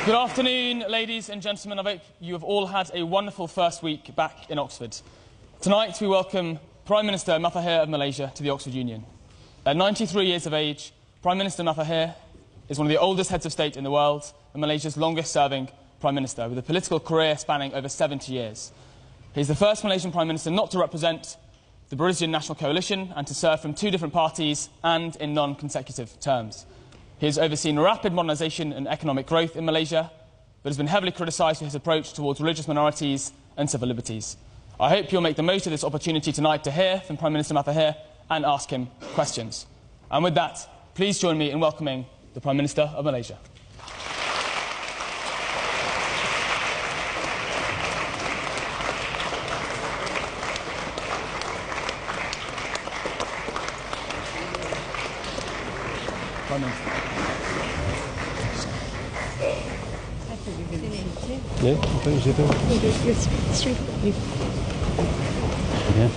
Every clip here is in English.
Good afternoon, ladies and gentlemen. I hope you have all had a wonderful first week back in Oxford. Tonight we welcome Prime Minister Mahathir of Malaysia to the Oxford Union. At 93 years of age, Prime Minister Mahathir is one of the oldest heads of state in the world and Malaysia's longest-serving Prime Minister, with a political career spanning over 70 years. He is the first Malaysian Prime Minister not to represent the Brazilian National Coalition and to serve from two different parties and in non-consecutive terms. He has overseen rapid modernisation and economic growth in Malaysia, but has been heavily criticised for his approach towards religious minorities and civil liberties. I hope you'll make the most of this opportunity tonight to hear from Prime Minister Mahathir and ask him questions. And with that, please join me in welcoming the Prime Minister of Malaysia. Prime Minister. Yeah, I think you should do. Straight. Yeah.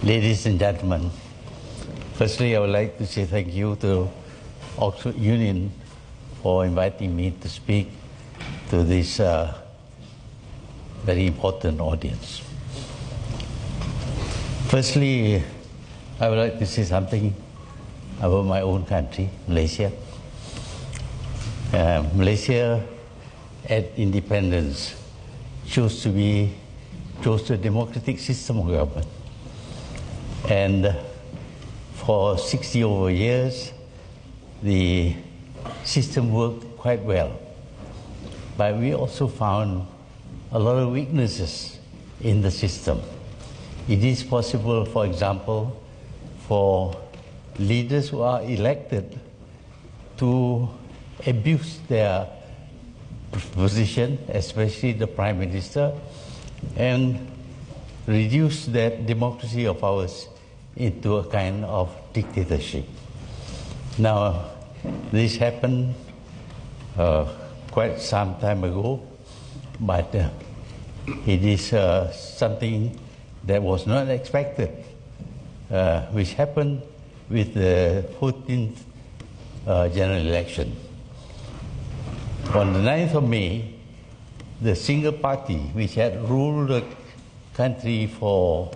Ladies and gentlemen, firstly, I would like to say thank you to Oxford Union for inviting me to speak to this very important audience. Firstly, I would like to say something about my own country, Malaysia. Malaysia, at independence, chose a democratic system of government. And for 60 over years, the system worked quite well. But we also found a lot of weaknesses in the system. It is possible, for example, for leaders who are elected to abuse their position, especially the Prime Minister, and reduce that democracy of ours into a kind of dictatorship. Now, this happened quite some time ago, but it is something that was not expected, which happened with the 14th general election. On the 9th of May, the single party, which had ruled the country for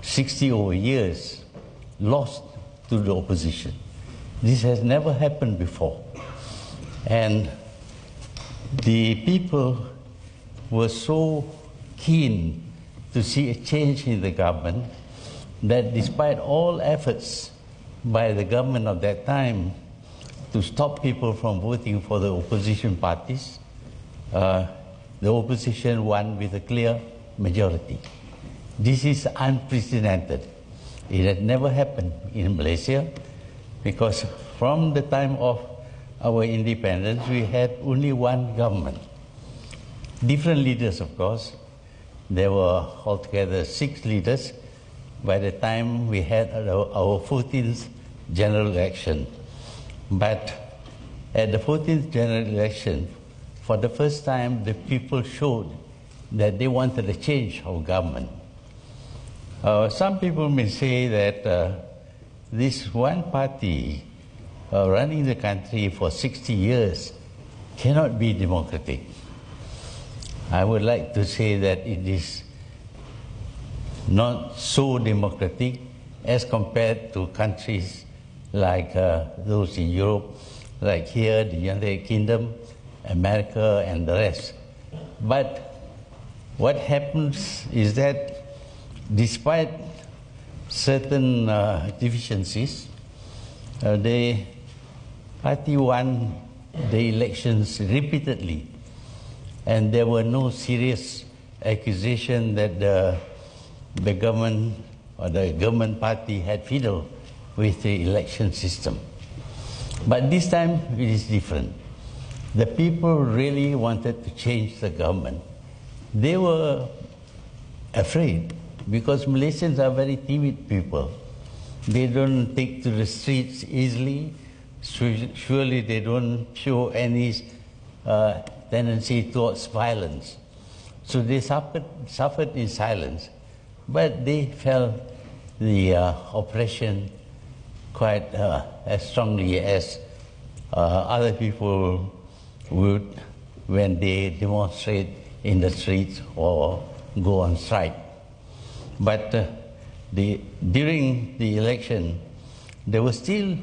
60 over years, lost to the opposition. This has never happened before. And the people were so keen to see a change in the government that despite all efforts by the government of that time to stop people from voting for the opposition parties, the opposition won with a clear majority. This is unprecedented. It had never happened in Malaysia, because from the time of our independence, we had only one government. Different leaders, of course. There were altogether 6 leaders by the time we had our 14th general election. But at the 14th general election, for the first time, the people showed that they wanted a change of government. Some people may say that this one party running the country for 60 years cannot be democratic. I would like to say that it is not so democratic as compared to countries like those in Europe, like here, the United Kingdom, America, and the rest. But what happens is that despite certain deficiencies, the party won the elections repeatedly, and there were no serious accusation that the government or the government party had fiddled with the election system. But this time it is different. The people really wanted to change the government. They were afraid, because Malaysians are very timid people. They don't take to the streets easily surely they don't show any tendency towards violence. So they suffered in silence, but they felt the oppression quite as strongly as other people would when they demonstrate in the streets or go on strike. But during the election, there was still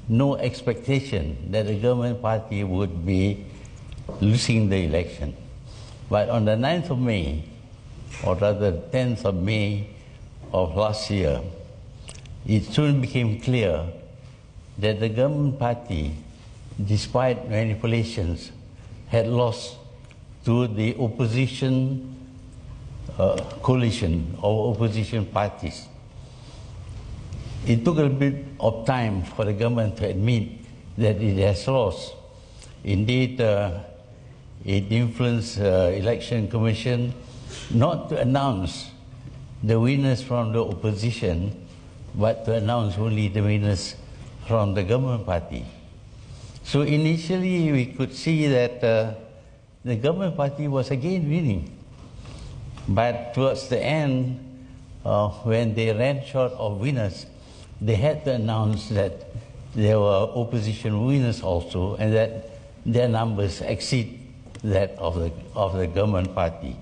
no expectation that the government party would be losing the election. But on the 9th of May, or rather 10th of May of last year, it soon became clear that the government party, despite manipulations, had lost to the opposition coalition of opposition parties. It took a bit of time for the government to admit that it has lost. Indeed, it influenced election commission not to announce the winners from the opposition, but to announce only the winners from the government party. So initially we could see that the government party was again winning. But towards the end, when they ran short of winners, they had to announce that there were opposition winners also, and that their numbers exceed that of the government party.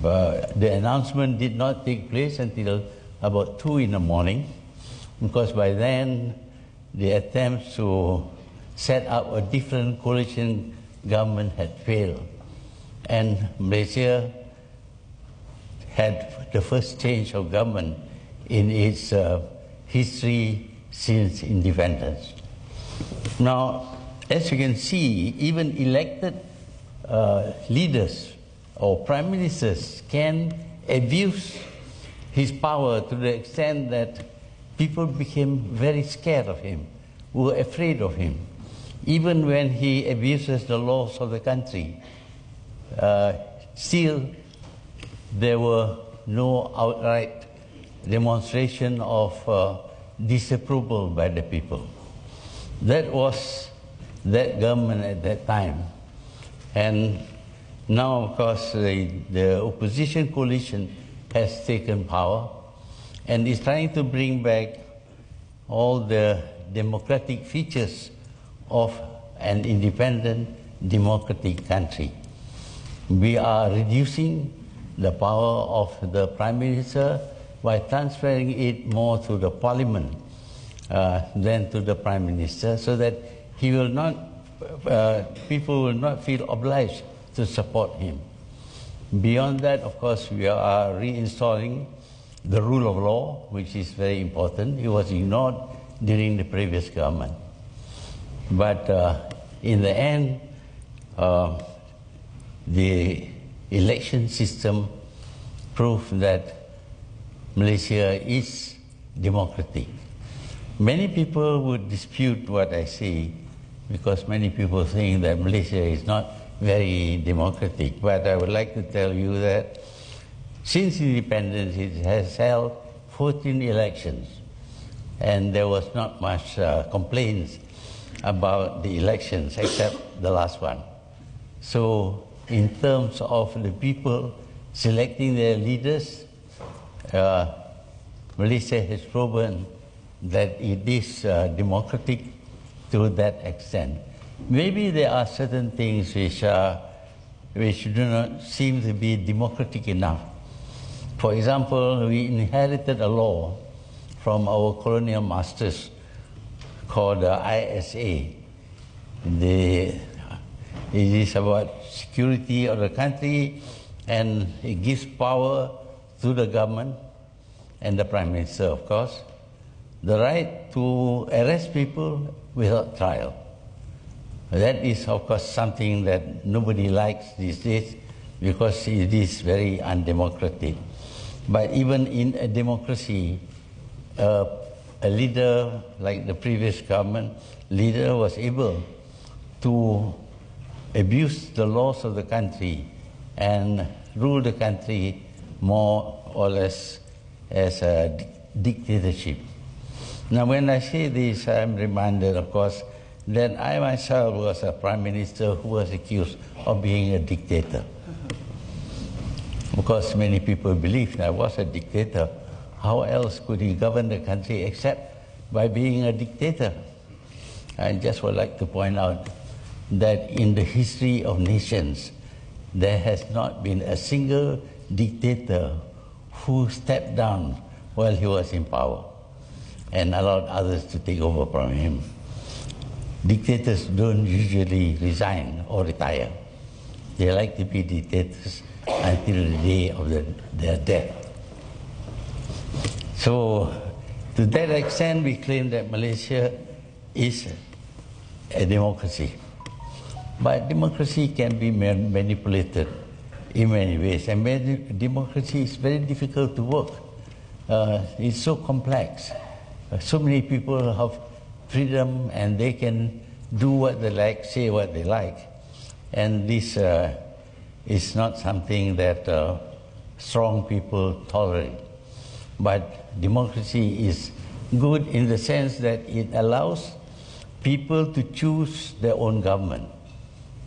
But the announcement did not take place until about 2 in the morning, because by then the attempts to set up a different coalition government had failed, and Malaysia had the first change of government in its history since independence. Now, as you can see, even elected leaders or prime ministers can abuse his power to the extent that people became very scared of him, were afraid of him. Even when he abuses the laws of the country, still there were no outright demonstration of disapproval by the people. That was that government at that time. And now, of course, the opposition coalition has taken power and is trying to bring back all the democratic features of an independent democratic country. We are reducing the power of the Prime Minister by transferring it more to the Parliament than to the Prime Minister, so that he will not, people will not feel obliged to support him. Beyond that, of course, we are reinstalling the rule of law, which is very important. It was ignored during the previous government. But in the end, the election system proved that Malaysia is democratic. Many people would dispute what I say, because many people think that Malaysia is not very democratic. But I would like to tell you that since independence, it has held 14 elections, and there was not much complaints about the elections except the last one. So in terms of the people selecting their leaders, Malaysia has proven that it is democratic to that extent. Maybe there are certain things which do not seem to be democratic enough. For example, we inherited a law from our colonial masters called the ISA. It is about security of the country, and it gives power to the government and the Prime Minister, of course, the right to arrest people without trial. That is, of course, something that nobody likes these days, because it is very undemocratic. But even in a democracy, a leader like the previous government leader was able to abuse the laws of the country and rule the country more or less as a dictatorship. Now, when I say this, I'm reminded, of course, that I myself was a prime minister who was accused of being a dictator. Of course, many people believed I was a dictator. How else could he govern the country except by being a dictator? I just would like to point out that in the history of nations, there has not been a single dictator who stepped down while he was in power and allowed others to take over from him. Dictators don't usually resign or retire. They like to be dictators until the day of their death. So, to that extent, we claim that Malaysia is a democracy. But democracy can be manipulated in many ways. And democracy is very difficult to work. It's so complex. So many people have freedom and they can do what they like, say what they like. And this is not something that strong people tolerate. But democracy is good in the sense that it allows people to choose their own government.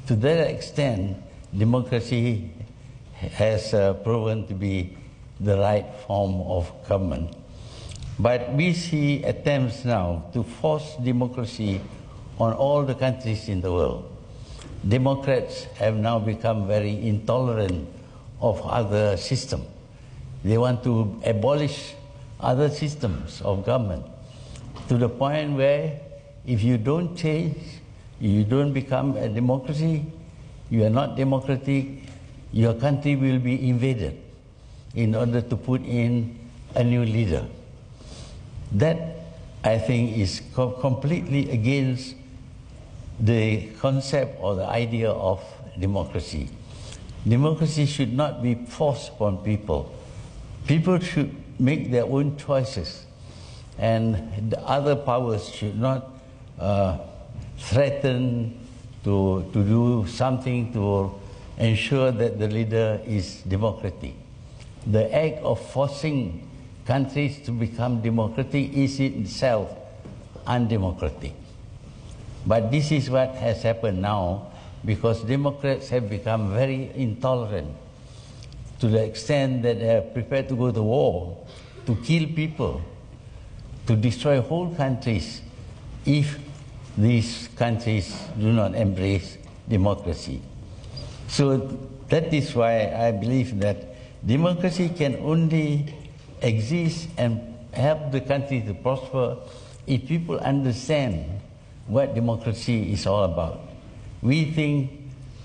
To that extent, democracy has proven to be the right form of government. But we see attempts now to force democracy on all the countries in the world. Democrats have now become very intolerant of other systems. They want to abolish other systems of government to the point where if you don't change, you don't become a democracy, you are not democratic, your country will be invaded in order to put in a new leader. That, I think, is completely against the concept or the idea of democracy. Democracy should not be forced upon people. People should make their own choices, and the other powers should not threaten to do something to ensure that the leader is democratic. The act of forcing countries to become democratic is itself undemocratic. But this is what has happened now, because Democrats have become very intolerant to the extent that they are prepared to go to war, to kill people, to destroy whole countries if these countries do not embrace democracy. So that is why I believe that democracy can only exist and help the country to prosper if people understand what democracy is all about. We think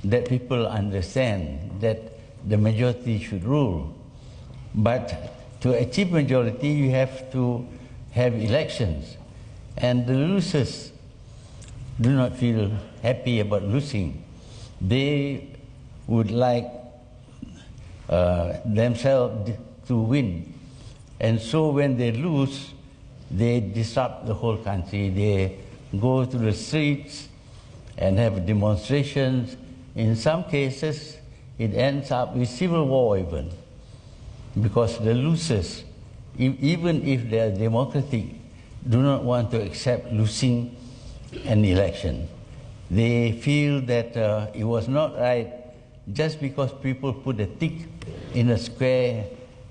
that people understand that the majority should rule, but to achieve majority you have to have elections, and the losers do not feel happy about losing. They would like themselves to win. And so when they lose, they disrupt the whole country. They go to the streets and have demonstrations. In some cases, it ends up with civil war even, because the losers, even if they are democratic, do not want to accept losing an election. They feel that it was not right just because people put a tick in a square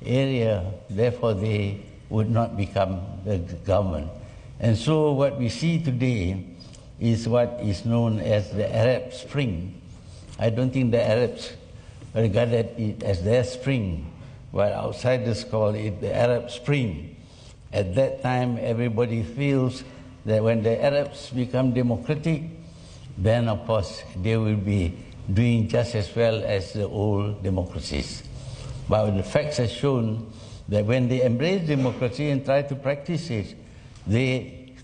area, therefore they would not become the government. And so what we see today is what is known as the Arab Spring. I don't think the Arabs regarded it as their spring, while outsiders call it the Arab Spring. At that time, everybody feels that when the Arabs become democratic, then of course they will be doing just as well as the old democracies. But the facts have shown that when they embrace democracy and try to practice it, they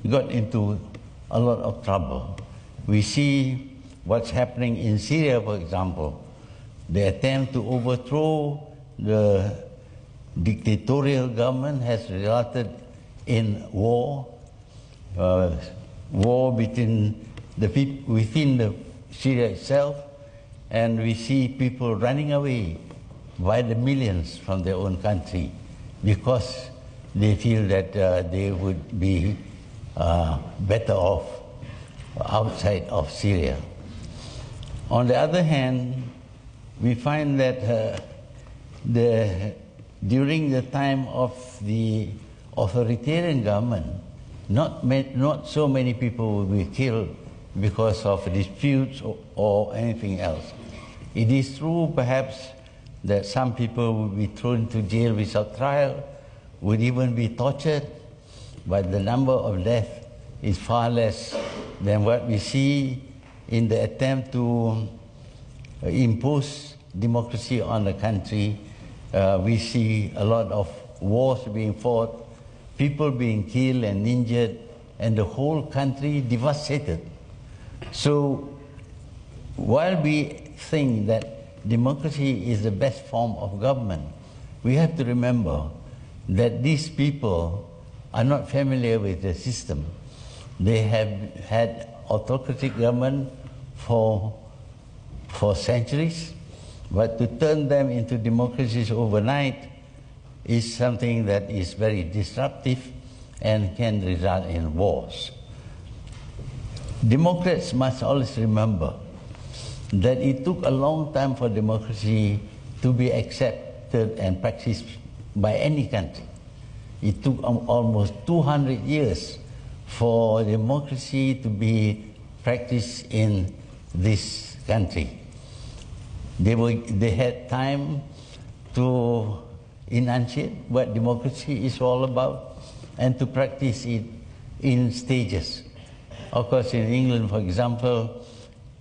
got into a lot of trouble. We see what's happening in Syria, for example. The attempt to overthrow the dictatorial government has resulted in war, war between the people within the Syria itself, and we see people running away by the millions from their own country because they feel that they would be better off outside of Syria. On the other hand, we find that during the time of the authoritarian government, not so many people will be killed because of disputes or anything else. It is true, perhaps, that some people will be thrown to jail without trial, would even be tortured, but the number of deaths is far less than what we see in the attempt to impose democracy on the country. We see a lot of wars being fought, people being killed and injured, and the whole country devastated. So while we think that democracy is the best form of government, we have to remember that these people are not familiar with the system. They have had autocratic government for centuries, but to turn them into democracies overnight is something that is very disruptive and can result in wars. Democrats must always remember that it took a long time for democracy to be accepted and practiced by any country. It took almost 200 years for democracy to be practiced in this country. They had time to enunciate what democracy is all about and to practice it in stages. Of course, in England, for example,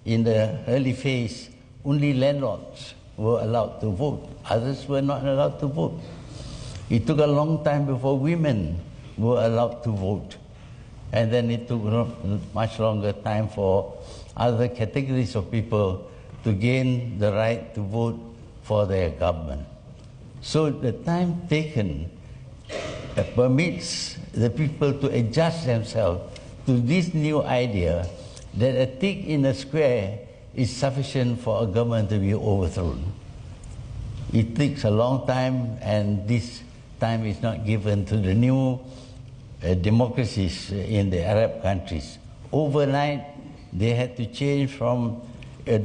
in the early phase, only landlords were allowed to vote. Others were not allowed to vote. It took a long time before women were allowed to vote. And then it took much longer time for other categories of people to gain the right to vote for their government. So the time taken permits the people to adjust themselves to this new idea that a tick in a square is sufficient for a government to be overthrown. It takes a long time, and this time is not given to the new democracies in the Arab countries. Overnight, they had to change from a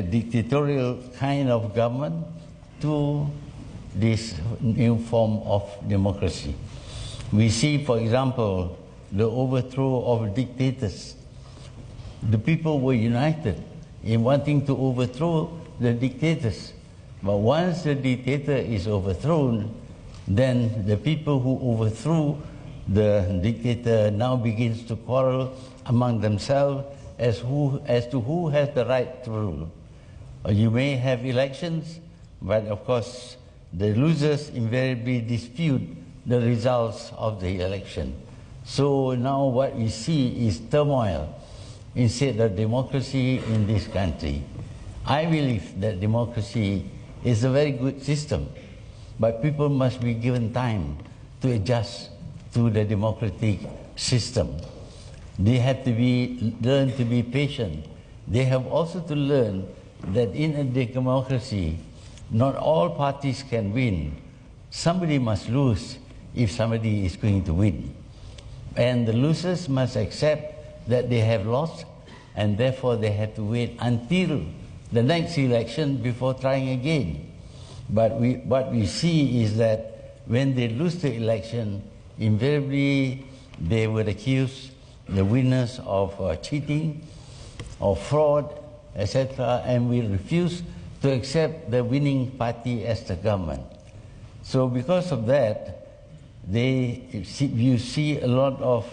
dictatorial kind of government to this new form of democracy. We see, for example, the overthrow of dictators. The people were united in wanting to overthrow the dictators. But once the dictator is overthrown, then the people who overthrew the dictator now begins to quarrel among themselves as to who has the right to rule. You may have elections, but of course the losers invariably dispute the results of the election. So now what we see is turmoil instead of democracy in this country. I believe that democracy is a very good system, but people must be given time to adjust to the democratic system. They have to learn to be patient. They have also to learn that in a democracy, not all parties can win. Somebody must lose if somebody is going to win. And the losers must accept that they have lost, and therefore they have to wait until the next election before trying again. But what we see is that when they lose the election, invariably they would accuse the winners of cheating, of fraud, etc., and we refuse to accept the winning party as the government. So because of that, you see a lot of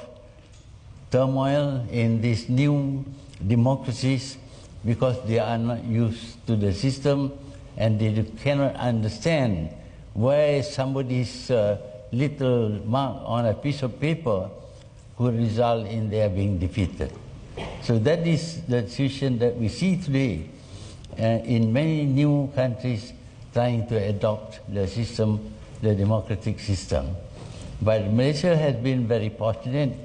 turmoil in these new democracies because they are not used to the system and they cannot understand why somebody's little mark on a piece of paper could result in their being defeated. So that is the situation that we see today in many new countries trying to adopt the system, the democratic system. But Malaysia has been very fortunate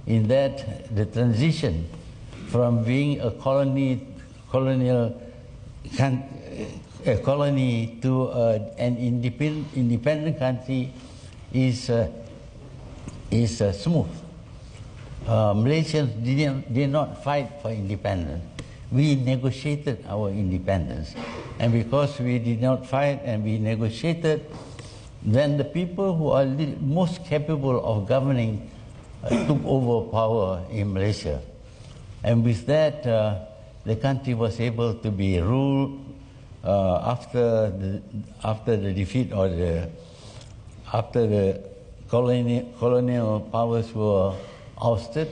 in that the transition from being a colonial a colony to an independent country is smooth. Malaysians did not fight for independence. We negotiated our independence. And because we did not fight and we negotiated, then the people who are most capable of governing took over power in Malaysia. And with that, the country was able to be ruled after the defeat or after the colonial powers were ousted.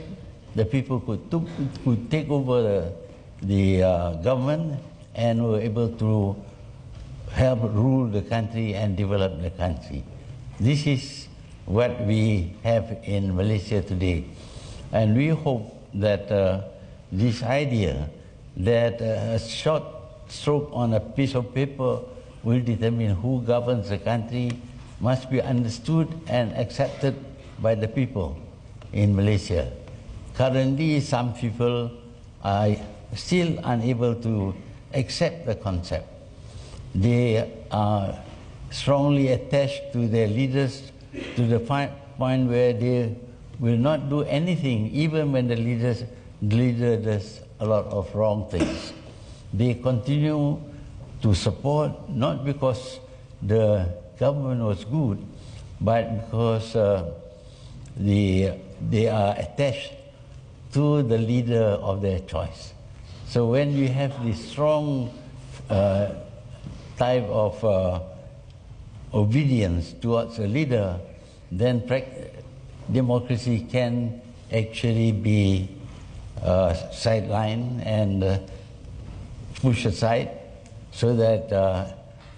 The people could take over the government and were able to help rule the country and develop the country. This is what we have in Malaysia today. And we hope that this idea that a short stroke on a piece of paper will determine who governs the country must be understood and accepted by the people in Malaysia. Currently, some people are still unable to accept the concept. They are strongly attached to their leaders to the point where they will not do anything, even when the leader does a lot of wrong things. They continue to support, not because the government was good, but because they are attached to the leader of their choice. So when you have this strong type of obedience towards a leader, then democracy can actually be sidelined and pushed aside so that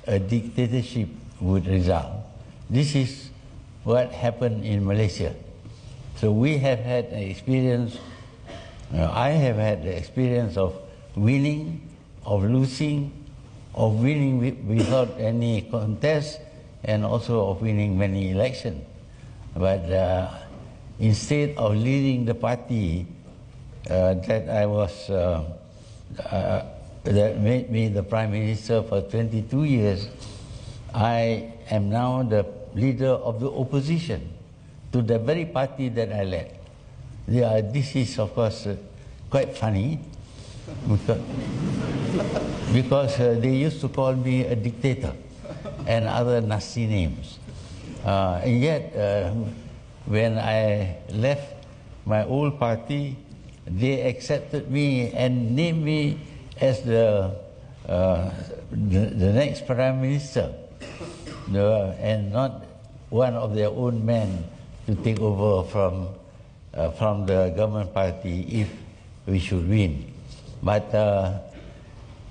a dictatorship would result. This is what happened in Malaysia. So we have had an experience, I have had the experience of winning, of losing, of winning without any contest, and also of winning many elections. But instead of leading the party that I was, that made me the Prime Minister for 22 years, I am now the leader of the opposition to the very party that I led. This is, of course, quite funny, because they used to call me a dictator and other nasty names. And yet, when I left my old party, they accepted me and named me as the next Prime Minister, and not one of their own men to take over from the government party if we should win. But I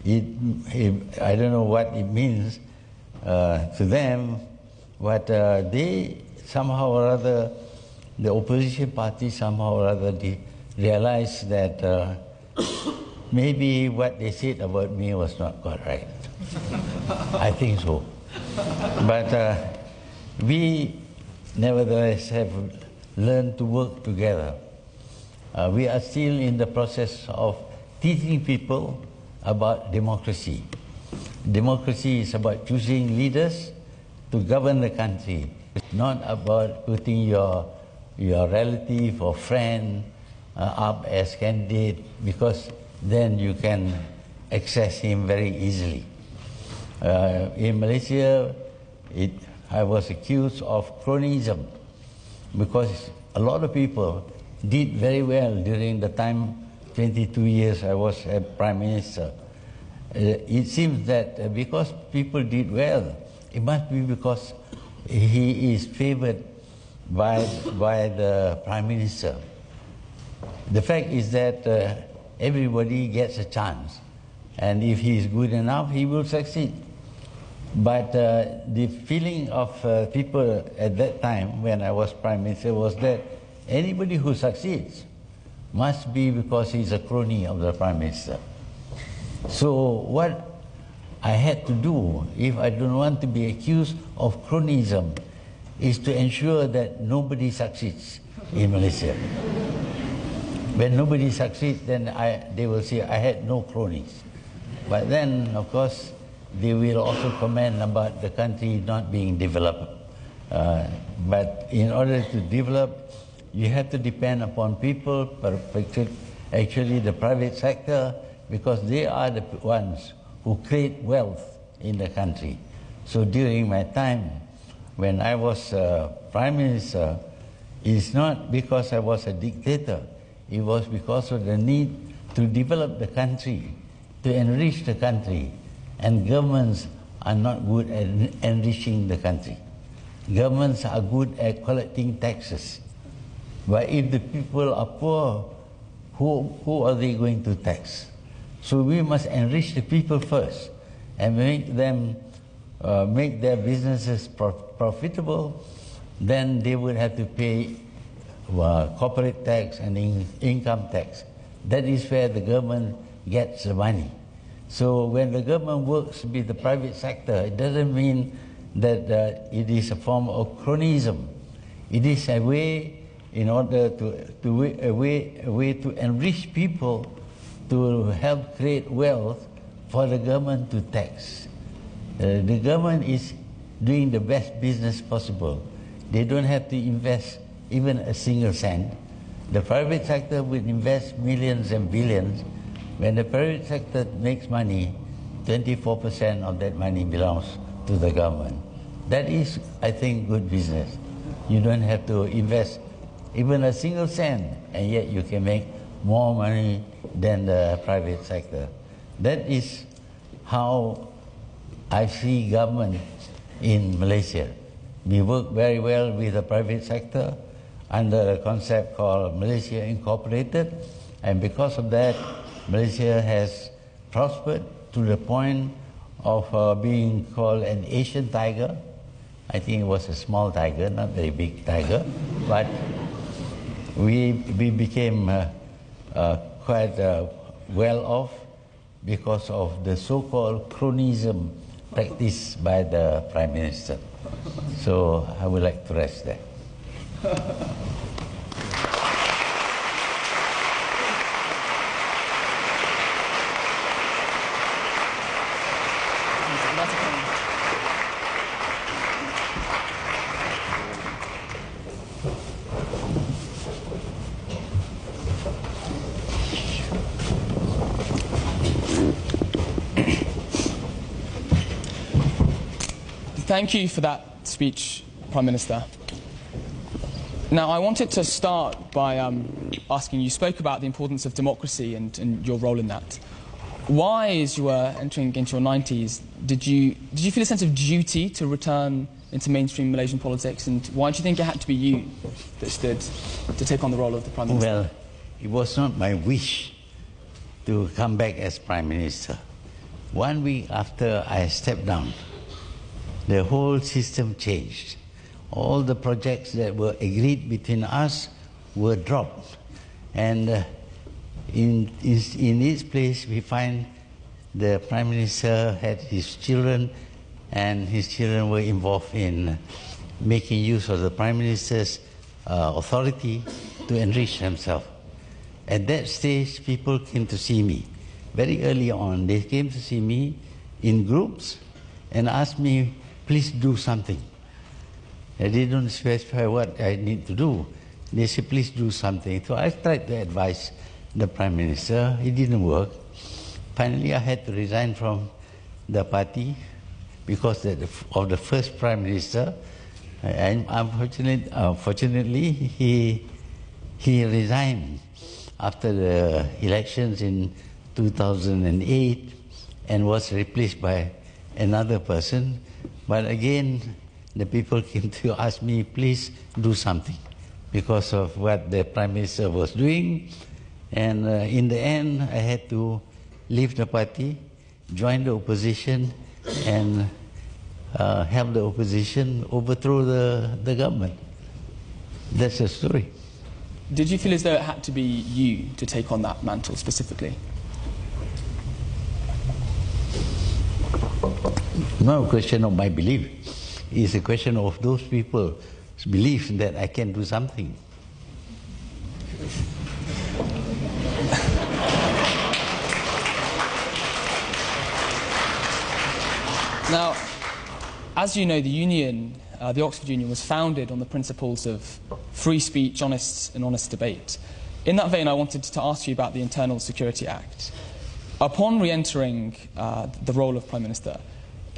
don't know what it means to them, but they somehow or other, the opposition party somehow or other realized that maybe what they said about me was not quite right. I think so. But we nevertheless have learned to work together. We are still in the process of teaching people about democracy. Democracy is about choosing leaders to govern the country. It's not about putting your relative or friend up as candidate, because then you can access him very easily. In Malaysia, I was accused of cronyism, because a lot of people did very well during the time, 22 years I was a Prime Minister. It seems that because people did well, it must be because he is favored by the Prime Minister. The fact is that everybody gets a chance, and if he is good enough, he will succeed. But the feeling of people at that time, when I was Prime Minister, was that anybody who succeeds must be because he's a crony of the Prime Minister. So what I had to do, if I don't want to be accused of cronyism, is to ensure that nobody succeeds in Malaysia. When nobody succeeds, then they will say I had no cronies. But then, of course, they will also comment about the country not being developed. But in order to develop, you have to depend upon people, actually the private sector, because they are the ones who create wealth in the country. So during my time, when I was Prime Minister, it's not because I was a dictator, it was because of the need to develop the country, to enrich the country, and governments are not good at enriching the country. Governments are good at collecting taxes. But if the people are poor, who are they going to tax? So we must enrich the people first and make them make their businesses profitable. Then they would have to pay corporate tax and income tax. That is where the government gets the money. So when the government works with the private sector, it doesn't mean that it is a form of cronyism. It is a way in order a way to enrich people, to help create wealth for the government to tax. The government is doing the best business possible. They don't have to invest even a single cent. The private sector will invest millions and billions. When the private sector makes money, 24% of that money belongs to the government. That is, I think, good business. You don't have to invest even a single cent, and yet you can make more money than the private sector. That is how I see government in Malaysia. We work very well with the private sector under a concept called Malaysia Incorporated, and because of that, Malaysia has prospered to the point of being called an Asian tiger. I think it was a small tiger, not very big tiger, but we became quite well off because of the so-called cronyism practiced by the Prime Minister. So I would like to rest there. Thank you for that speech, Prime Minister. Now, I wanted to start by asking, you spoke about the importance of democracy and your role in that. Why, as you were entering into your 90s, did you feel a sense of duty to return into mainstream Malaysian politics, and why do you think it had to be you that stood to take on the role of the Prime Minister? Well, it was not my wish to come back as Prime Minister. 1 week after I stepped down, the whole system changed. All the projects that were agreed between us were dropped. And in its place, we find the Prime Minister had his children, and his children were involved in making use of the Prime Minister's authority to enrich themselves. At that stage, people came to see me. Very early on, they came to see me in groups and asked me, please do something. They didn't specify what I need to do. They said, please do something. So I tried to advise the Prime Minister. It didn't work. Finally, I had to resign from the party because of the first Prime Minister. And unfortunately, he resigned after the elections in 2008 and was replaced by another person. But again, the people came to ask me, please do something, because of what the Prime Minister was doing. And in the end, I had to leave the party, join the opposition, and help the opposition overthrow the government. That's the story. Did you feel as though it had to be you to take on that mantle specifically? Not a question of my belief. It's a question of those people's belief that I can do something. Now, as you know, the Union, the Oxford Union, was founded on the principles of free speech, honest debate. In that vein, I wanted to ask you about the Internal Security Act. Upon re-entering the role of Prime Minister,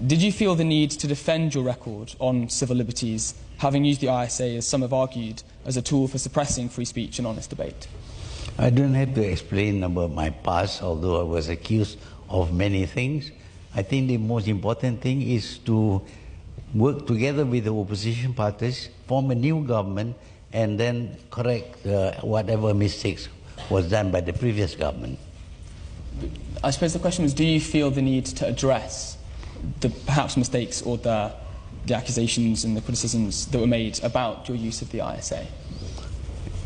did you feel the need to defend your record on civil liberties, having used the ISA, as some have argued, as a tool for suppressing free speech and honest debate? I don't have to explain about my past, although I was accused of many things. I think the most important thing is to work together with the opposition parties, form a new government, and then correct whatever mistakes was done by the previous government. I suppose the question was, do you feel the need to address the perhaps mistakes or the accusations and the criticisms that were made about your use of the ISA?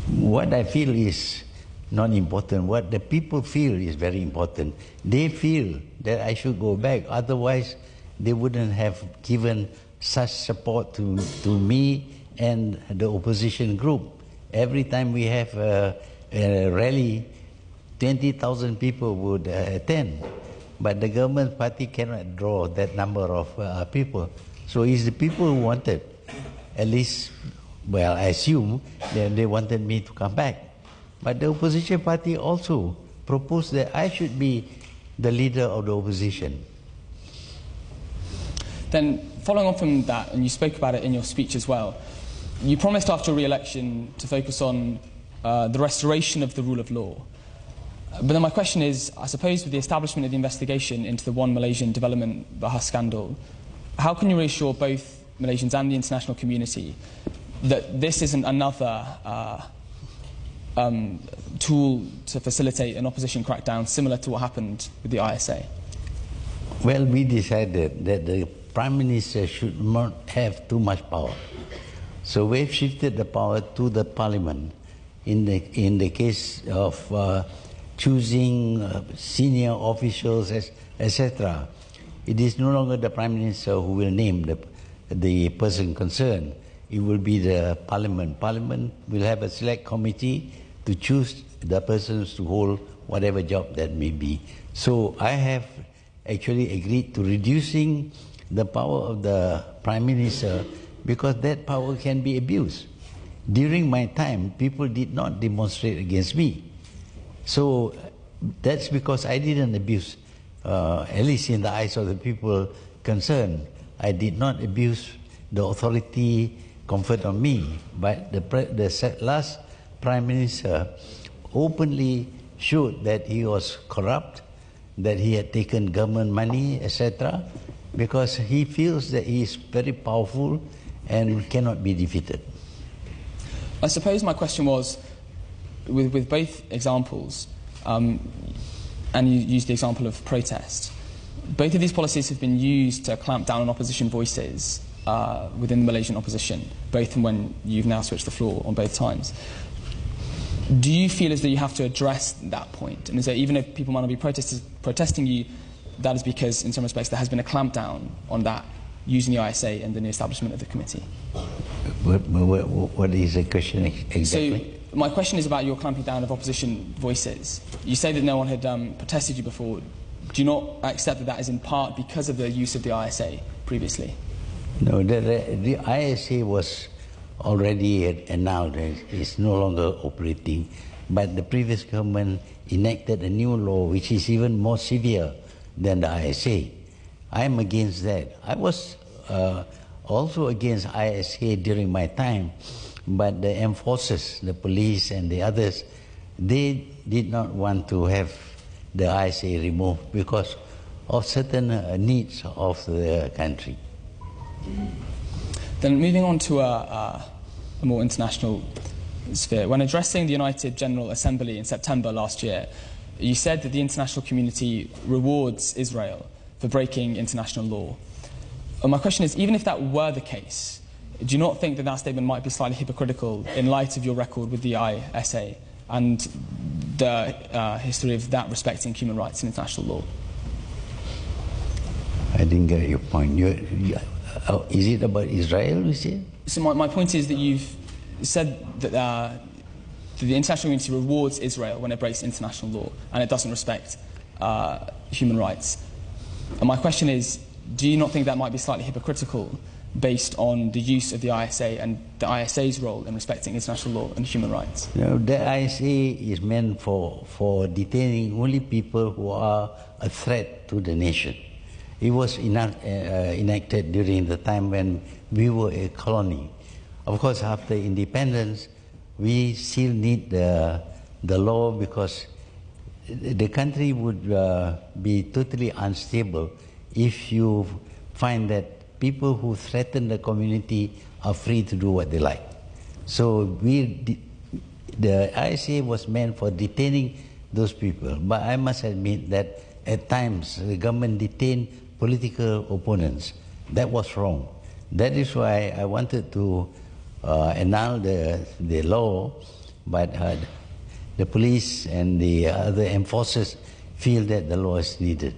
What I feel is not important. What the people feel is very important. They feel that I should go back, otherwise they wouldn't have given such support to me and the opposition group. Every time we have a rally, 20,000 people would attend, but the government party cannot draw that number of people. So it's the people who wanted, at least, well, I assume that they wanted me to come back. But the opposition party also proposed that I should be the leader of the opposition. Then, following on from that, and you spoke about it in your speech as well, you promised after re-election to focus on the restoration of the rule of law. But then my question is, I suppose with the establishment of the investigation into the One Malaysian Development Bahas scandal, how can you reassure both Malaysians and the international community that this isn't another tool to facilitate an opposition crackdown similar to what happened with the ISA? Well, we decided that the Prime Minister should not have too much power. So we've shifted the power to the Parliament in the case of choosing senior officials, etc. It is no longer the Prime Minister who will name the person concerned. It will be the Parliament. Parliament will have a select committee to choose the persons to hold whatever job that may be. So I have actually agreed to reducing the power of the Prime Minister because that power can be abused. During my time, people did not demonstrate against me. So that's because I didn't abuse, at least in the eyes of the people concerned, I did not abuse the authority conferred on me. But the last Prime Minister openly showed that he was corrupt, that he had taken government money, etc., because he feels that he is very powerful and cannot be defeated. I suppose my question was, with both examples, and you used the example of protest, both of these policies have been used to clamp down on opposition voices within the Malaysian opposition, both when you've now switched the floor on both times. Do you feel as though you have to address that point? And is there, even if people might not be protesting you, that is because, in some respects, there has been a clampdown on that, using the ISA and the new establishment of the committee? What is the question exactly? So, my question is about your clamping down of opposition voices. You say that no one had protested you before. Do you not accept that that is in part because of the use of the ISA previously? No, the ISA was already announced, it's no longer operating, but the previous government enacted a new law which is even more severe than the ISA. I'm against that. I was also against ISA during my time, but the enforcers, the police and the others, they did not want to have the ISA removed because of certain needs of the country. Then moving on to a more international sphere, when addressing the United General Assembly in September last year, you said that the international community rewards Israel for breaking international law. And my question is, even if that were the case, do you not think that that statement might be slightly hypocritical in light of your record with the ISA and the history of that respecting human rights and international law? I didn't get your point. Is it about Israel, you say? So my point is that you've said that the international community rewards Israel when it breaks international law and it doesn't respect human rights. And my question is, do you not think that might be slightly hypocritical based on the use of the ISA and the ISA's role in respecting international law and human rights? No, the ISA is meant for detaining only people who are a threat to the nation. It was enacted during the time when we were a colony. Of course, after independence, we still need the law because the country would be totally unstable if you find that people who threaten the community are free to do what they like. So the ISA was meant for detaining those people. But I must admit that at times the government detained political opponents. That was wrong. That is why I wanted to annul the law, but the police and the other enforcers feel that the law is needed.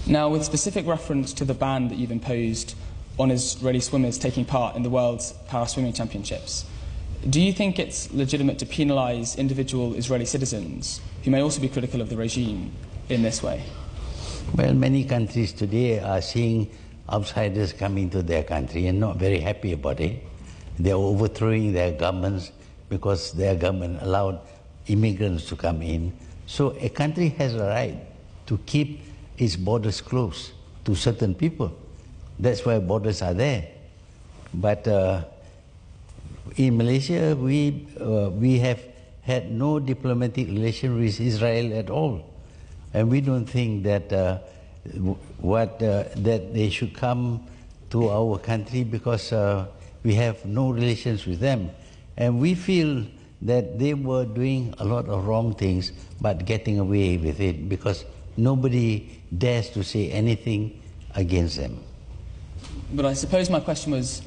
Now, with specific reference to the ban that you've imposed on Israeli swimmers taking part in the World's Para-Swimming Championships, do you think it's legitimate to penalise individual Israeli citizens who may also be critical of the regime in this way? Well, many countries today are seeing outsiders coming to their country and not very happy about it. They are overthrowing their governments because their government allowed immigrants to come in. So a country has a right to keep its borders closed to certain people. That's why borders are there. But in Malaysia, we have had no diplomatic relation with Israel at all. And we don't think that that they should come to our country because we have no relations with them. And we feel that they were doing a lot of wrong things but getting away with it because nobody dares to say anything against them. But I suppose my question was,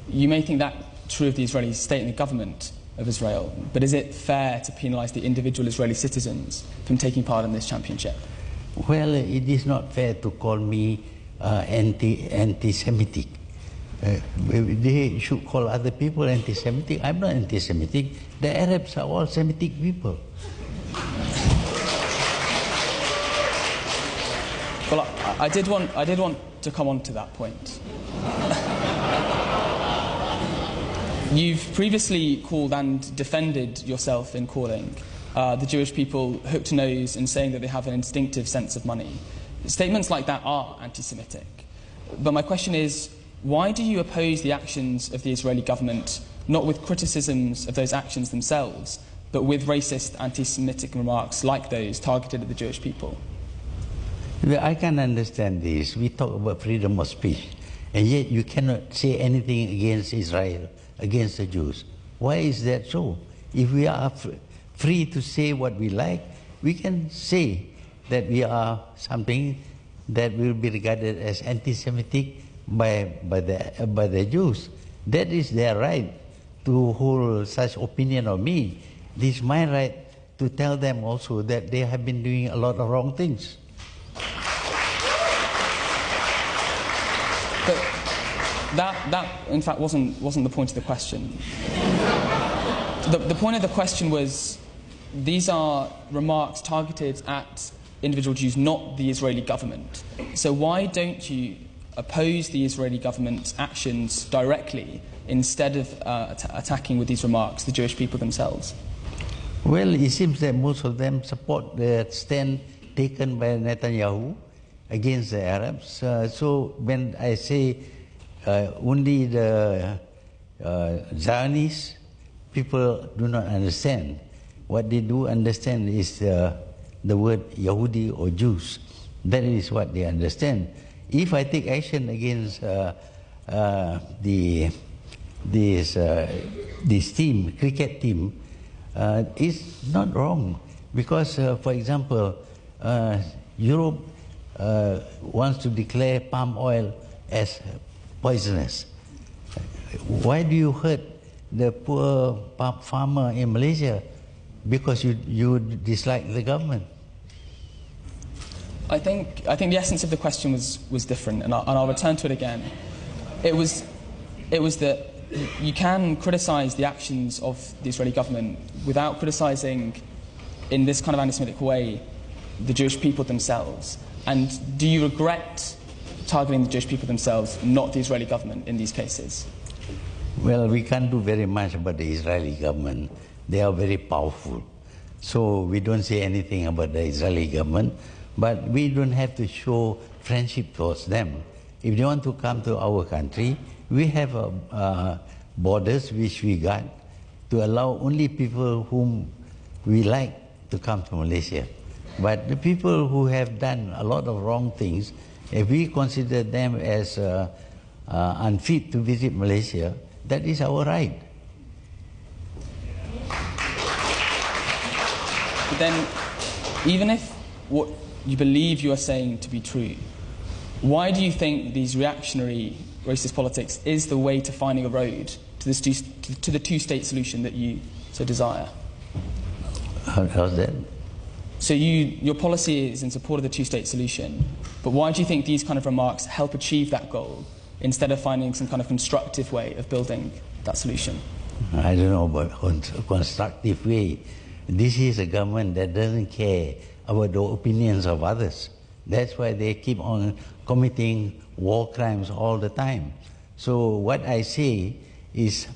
you may think that true of the Israeli state and the government of Israel, but is it fair to penalise the individual Israeli citizens from taking part in this championship? Well, it is not fair to call me anti-Semitic. They should call other people anti-Semitic. I'm not anti-Semitic. The Arabs are all Semitic people. Well, I did want to come on to that point. You've previously called and defended yourself in calling the Jewish people hooked nose and saying that they have an instinctive sense of money. Statements like that are anti-Semitic. But my question is, why do you oppose the actions of the Israeli government, not with criticisms of those actions themselves, but with racist anti-Semitic remarks like those targeted at the Jewish people? Well, I can understand this. We talk about freedom of speech, and yet you cannot say anything against Israel, against the Jews. Why is that so? If we are free to say what we like, we can say that we are something that will be regarded as anti-Semitic by the Jews. That is their right to hold such opinion of me. It is my right to tell them also that they have been doing a lot of wrong things. But that in fact, wasn't the point of the question. The point of the question was, these are remarks targeted at individual Jews, not the Israeli government. So why don't you oppose the Israeli government's actions directly instead of attacking with these remarks the Jewish people themselves? Well, it seems that most of them support the stand taken by Netanyahu against the Arabs. So when I say only the Zionists, people do not understand. What they do understand is the word Yahudi or Jews. That is what they understand. If I take action against this team, cricket team, it's not wrong because, for example, Europe wants to declare palm oil as poisonous. Why do you hurt the poor palm farmer in Malaysia? Because you dislike the government. I think the essence of the question was different, and I'll return to it again. It was that you can criticise the actions of the Israeli government without criticising, in this kind of anti-Semitic way, the Jewish people themselves. And do you regret targeting the Jewish people themselves, not the Israeli government, in these cases? Well, we can't do very much about the Israeli government. They are very powerful. So we don't say anything about the Israeli government, but we don't have to show friendship towards them. If they want to come to our country, we have borders which we got to allow only people whom we like to come to Malaysia. But the people who have done a lot of wrong things, if we consider them as unfit to visit Malaysia, that is our right. But then, even if what you believe you are saying to be true, why do you think these reactionary racist politics is the way to finding a road to the two-state solution that you so desire? How's that? So your policy is in support of the two-state solution, but why do you think these kind of remarks help achieve that goal instead of finding some kind of constructive way of building that solution? I don't know about constructive way. This is a government that doesn't care about the opinions of others. That's why they keep on committing war crimes all the time. So what I say is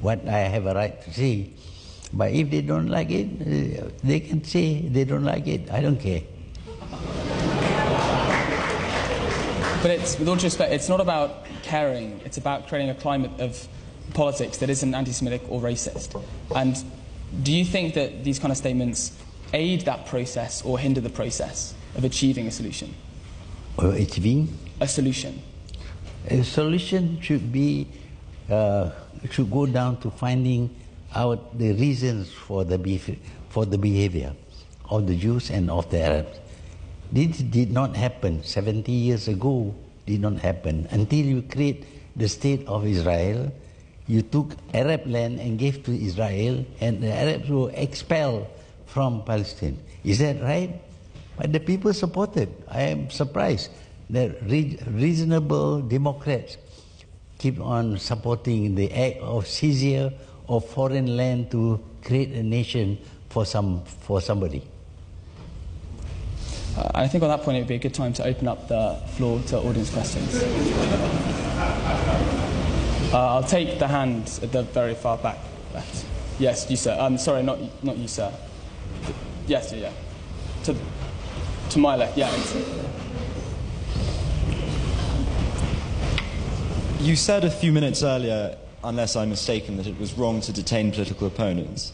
what I have a right to say. But if they don't like it, they can say they don't like it. I don't care. But it's, with all due respect, it's not about caring. It's about creating a climate of politics that isn't anti-Semitic or racist. And do you think that these kind of statements aid that process or hinder the process of achieving a solution? Achieving? A solution. A solution should be, should go down to finding out the reasons for the behavior of the Jews and of the Arabs. This did not happen 70 years ago, did not happen. Until you create the state of Israel, you took Arab land and gave to Israel, and the Arabs were expelled from Palestine. Is that right? But the people supported. I am surprised that reasonable Democrats keep on supporting the act of seizure of foreign land to create a nation for somebody. I think on that point it would be a good time to open up the floor to audience questions. I'll take the hand at the very far back left. Yes, you sir. Sorry, not you sir. Yes, yeah. To my left, yeah. You said a few minutes earlier, unless I'm mistaken, that it was wrong to detain political opponents.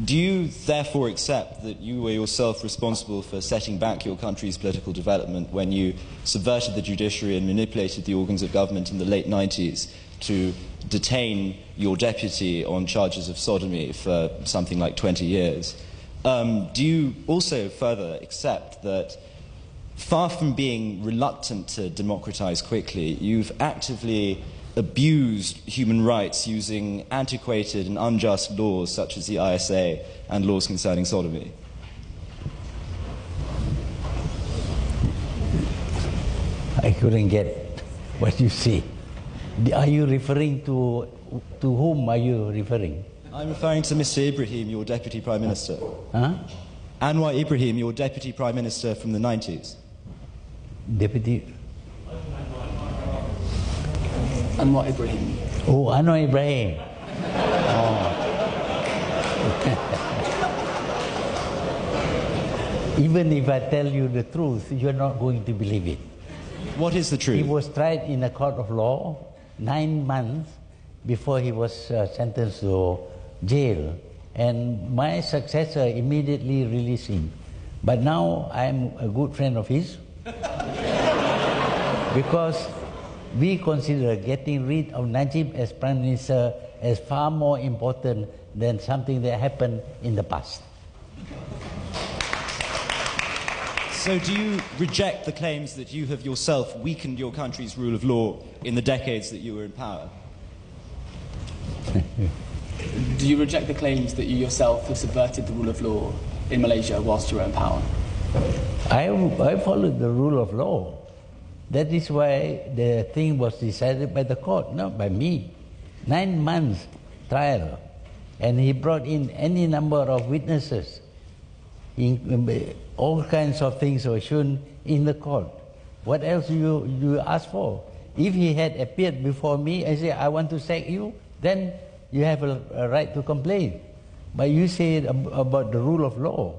Do you therefore accept that you were yourself responsible for setting back your country's political development when you subverted the judiciary and manipulated the organs of government in the late 90s to detain your deputy on charges of sodomy for something like 20 years? Do you also further accept that, far from being reluctant to democratize quickly, you've actively abused human rights using antiquated and unjust laws such as the ISA and laws concerning sodomy? I couldn't get what you say. Are you referring to whom are you referring? I'm referring to Mr. Ibrahim, your Deputy Prime Minister. Huh? Anwar Ibrahim, your Deputy Prime Minister from the 90s. Deputy? Anwar Ibrahim. Oh, Anwar Ibrahim. Oh. Even if I tell you the truth, you're not going to believe it. What is the truth? He was tried in a court of law 9 months before he was sentenced to jail. And my successor immediately released him. But now I'm a good friend of his because we consider getting rid of Najib as Prime Minister as far more important than something that happened in the past. So do you reject the claims that you have yourself weakened your country's rule of law in the decades that you were in power? Do you reject the claims that you yourself have subverted the rule of law in Malaysia whilst you were in power? I followed the rule of law. That is why the thing was decided by the court, not by me. 9 months trial. And he brought in any number of witnesses. All kinds of things were shown in the court. What else do you ask for? If he had appeared before me and said, I want to sack you, then you have a right to complain. But you say about the rule of law.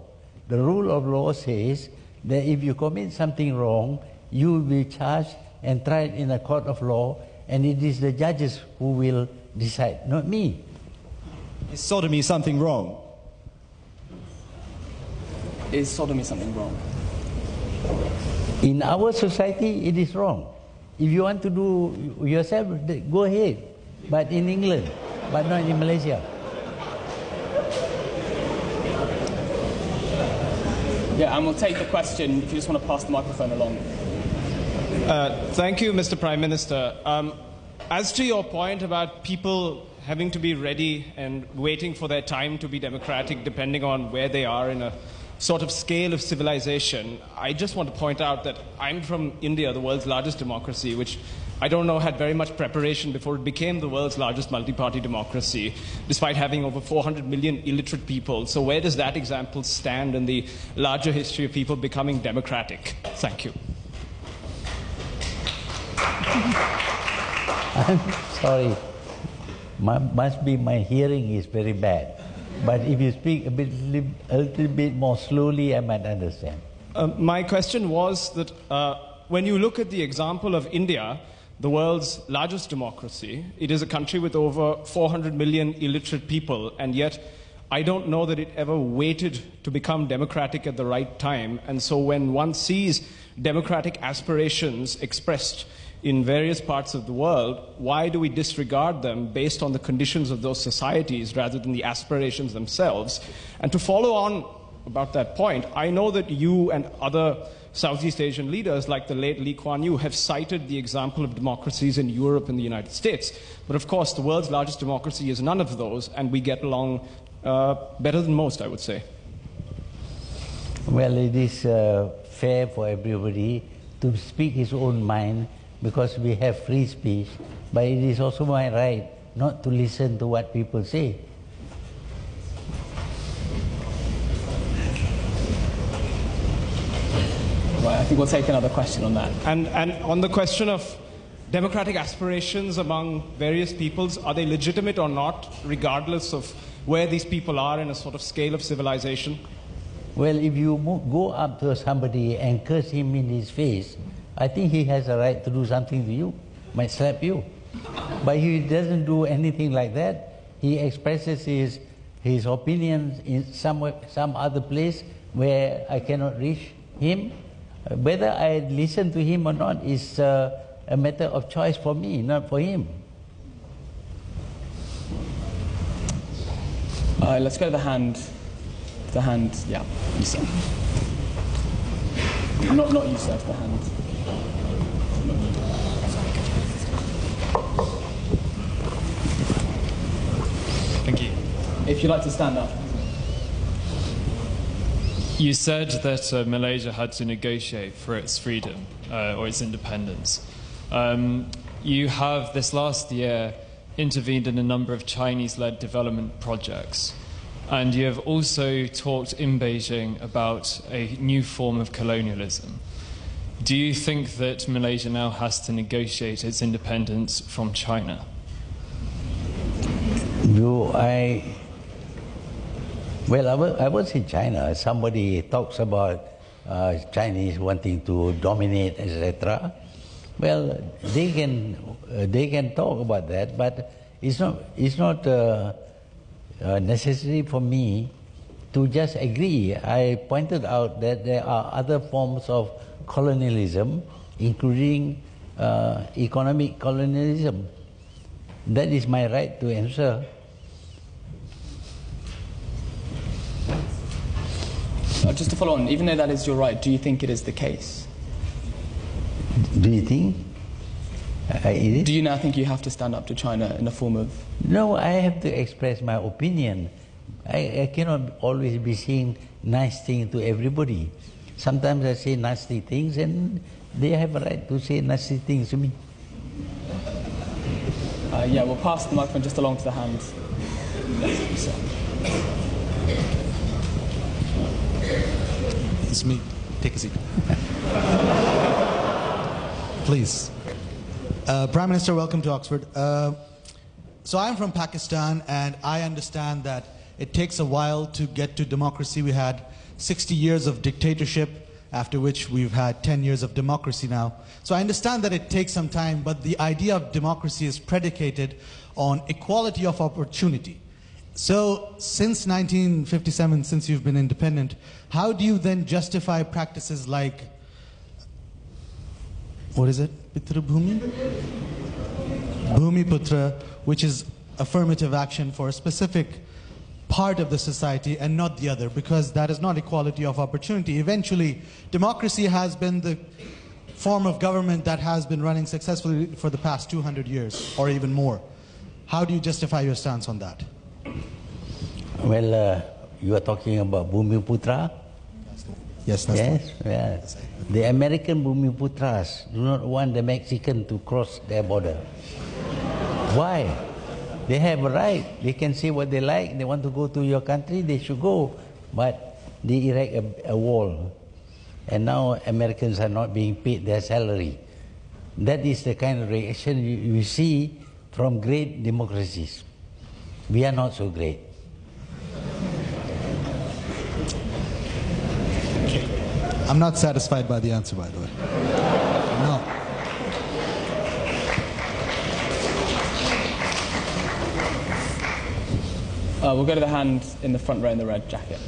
The rule of law says that if you commit something wrong, you will be charged and tried in a court of law, and it is the judges who will decide, not me. Is sodomy something wrong? Is sodomy something wrong? In our society, it is wrong. If you want to do yourself, go ahead. But in England, but not in Malaysia. Yeah, and we'll take the question if you just want to pass the microphone along. Thank you, Mr. Prime Minister. As to your point about people having to be ready and waiting for their time to be democratic, depending on where they are in a sort of scale of civilization, I just want to point out that I'm from India, the world's largest democracy, which I don't know had very much preparation before it became the world's largest multi-party democracy, despite having over 400 million illiterate people. So where does that example stand in the larger history of people becoming democratic? Thank you. I'm sorry. Must be my hearing is very bad. But if you speak a little bit more slowly, I might understand. My question was that when you look at the example of India, the world's largest democracy, it is a country with over 400 million illiterate people, and yet I don't know that it ever waited to become democratic at the right time. And so when one sees democratic aspirations expressed in various parts of the world, why do we disregard them based on the conditions of those societies rather than the aspirations themselves? And to follow on about that point, I know that you and other Southeast Asian leaders like the late Lee Kuan Yew have cited the example of democracies in Europe and the United States. But of course, the world's largest democracy is none of those, and we get along better than most, I would say. Well, it is fair for everybody to speak his own mind, because we have free speech, but it is also my right not to listen to what people say. Right, I think we'll take another question on that. And on the question of democratic aspirations among various peoples, are they legitimate or not, regardless of where these people are in a sort of scale of civilization? Well, if you go up to somebody and curse him in his face, I think he has a right to do something to you, might slap you. But he doesn't do anything like that. He expresses his opinions in some other place where I cannot reach him. Whether I listen to him or not is a matter of choice for me, not for him. Let's go to the hand. The hand, yeah, you sir. Not you, sir, the hand. Thank you. If you'd like to stand up. You said that Malaysia had to negotiate for its freedom or its independence. You have, this last year, intervened in a number of Chinese-led development projects. And you have also talked in Beijing about a new form of colonialism. Do you think that Malaysia now has to negotiate its independence from China? Well, I was in China. Somebody talks about Chinese wanting to dominate, etc. Well, they can talk about that, but it's not necessary for me to just agree. I pointed out that there are other forms of colonialism, including economic colonialism. That is my right to answer. Just to follow on, even though that is your right, do you think it is the case? Do you think it is? Do you now think you have to stand up to China in a form of... No, I have to express my opinion. I cannot always be saying nice things to everybody. Sometimes I say nasty things and they have a right to say nasty things to me. Yeah, we'll pass the microphone just along to the hands. Yes, It's me. Take a seat. Please. Prime Minister, welcome to Oxford. So I'm from Pakistan, and I understand that it takes a while to get to democracy. We had 60 years of dictatorship, after which we've had 10 years of democracy now. So I understand that it takes some time, but the idea of democracy is predicated on equality of opportunity. So since 1957, since you've been independent, how do you then justify practices like, what is it? Pitra Bhumi? Bhumi Putra, which is affirmative action for a specific part of the society and not the other, because that is not equality of opportunity. Eventually, democracy has been the form of government that has been running successfully for the past 200 years or even more. How do you justify your stance on that? Well, you are talking about Bhumi Putra? Yes, that's yes, yes. The American Bhumi Putras do not want the Mexican to cross their border. Why? They have a right. They can say what they like. They want to go to your country, they should go. But they erect a wall. And now Americans are not being paid their salary. That is the kind of reaction you see from great democracies. We are not so great. I'm not satisfied by the answer, by the way. No. We'll go to the hand in the front row in the red jacket.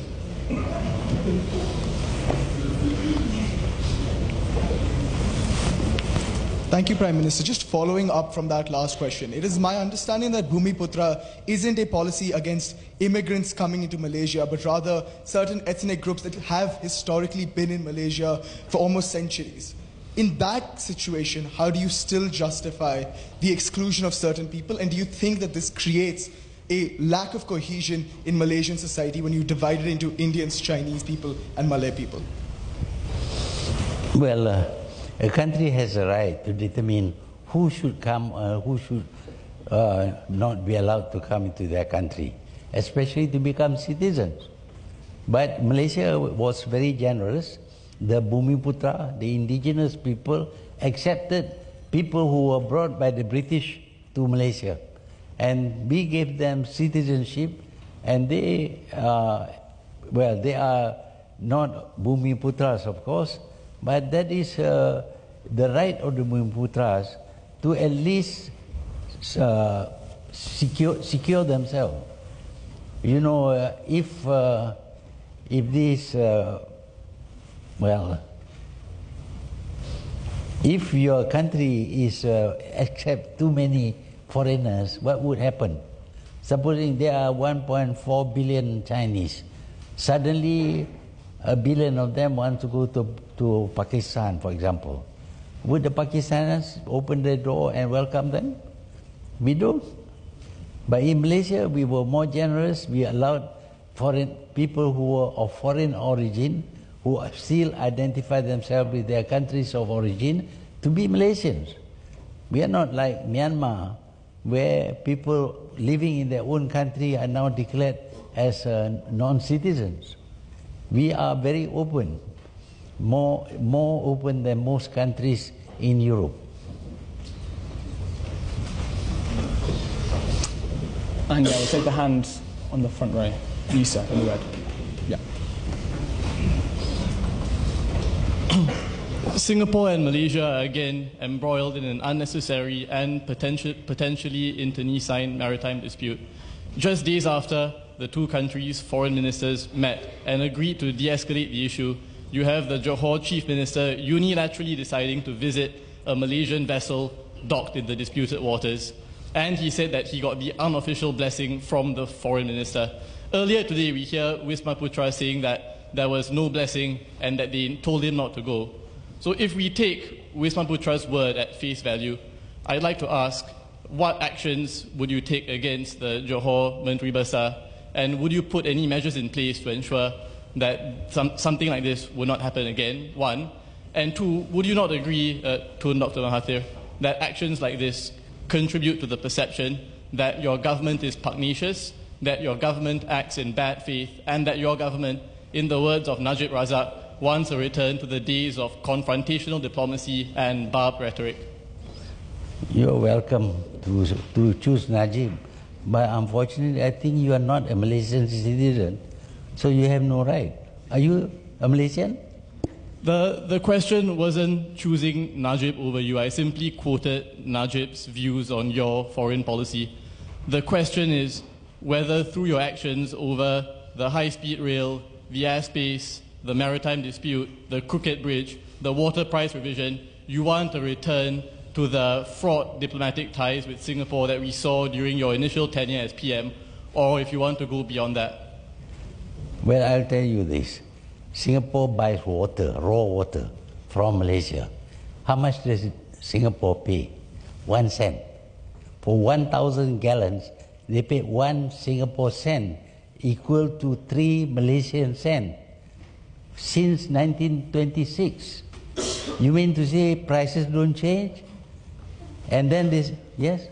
Thank you, Prime Minister. Just following up from that last question, it is my understanding that Bhumi Putra isn't a policy against immigrants coming into Malaysia, but rather certain ethnic groups that have historically been in Malaysia for almost centuries. In that situation, how do you still justify the exclusion of certain people? And do you think that this creates a lack of cohesion in Malaysian society when you divide it into Indians, Chinese people, and Malay people? Well, a country has a right to determine who should come, who should not be allowed to come into their country, especially to become citizens. But Malaysia was very generous. The Bhumi Putra, the indigenous people, accepted people who were brought by the British to Malaysia. And we gave them citizenship, and they, well, they are not Bhumi Putras, of course, but that is the right of the Bhumi Putras to at least secure themselves. You know, if this, well, if your country is accept too many foreigners, what would happen? Supposing there are 1.4 billion Chinese, suddenly 1 billion of them want to go to Pakistan, for example. Would the Pakistanis open the door and welcome them? We don't. But in Malaysia, we were more generous. We allowed foreign people who were of foreign origin, who still identify themselves with their countries of origin, to be Malaysians. We are not like Myanmar, where people living in their own country are now declared as non-citizens. We are very open, more open than most countries in Europe. And yeah, we'll take the hand on the front row. You, sir, in the red. Yeah. Singapore and Malaysia are again embroiled in an unnecessary and potentially internecine maritime dispute. Just days after the two countries' foreign ministers met and agreed to de-escalate the issue, you have the Johor Chief Minister unilaterally deciding to visit a Malaysian vessel docked in the disputed waters. And he said that he got the unofficial blessing from the foreign minister. Earlier today, we hear Wisma Putra saying that there was no blessing and that they told him not to go. So if we take Wisma Putra's word at face value, I'd like to ask, what actions would you take against the Johor Menteri Besar? And would you put any measures in place to ensure that something like this would not happen again, one? And two, would you not agree, Tun Dr. Mahathir, that actions like this contribute to the perception that your government is pugnacious, that your government acts in bad faith, and that your government, in the words of Najib Razak, wants a return to the days of confrontational diplomacy and barbed rhetoric. You're welcome to choose Najib, but unfortunately, I think you are not a Malaysian citizen, so you have no right. Are you a Malaysian? The question wasn't choosing Najib over you. I simply quoted Najib's views on your foreign policy. The question is whether through your actions over the high-speed rail, the airspace, the maritime dispute, the Crooked Bridge, the water price revision, you want a return to the fraught diplomatic ties with Singapore that we saw during your initial tenure as PM, or if you want to go beyond that. Well, I'll tell you this. Singapore buys water, raw water, from Malaysia. How much does Singapore pay? 1 cent. For 1,000 gallons, they pay 1 Singapore cent, equal to 3 Malaysian cents. Since 1926. You mean to say prices don't change? And then this, yes?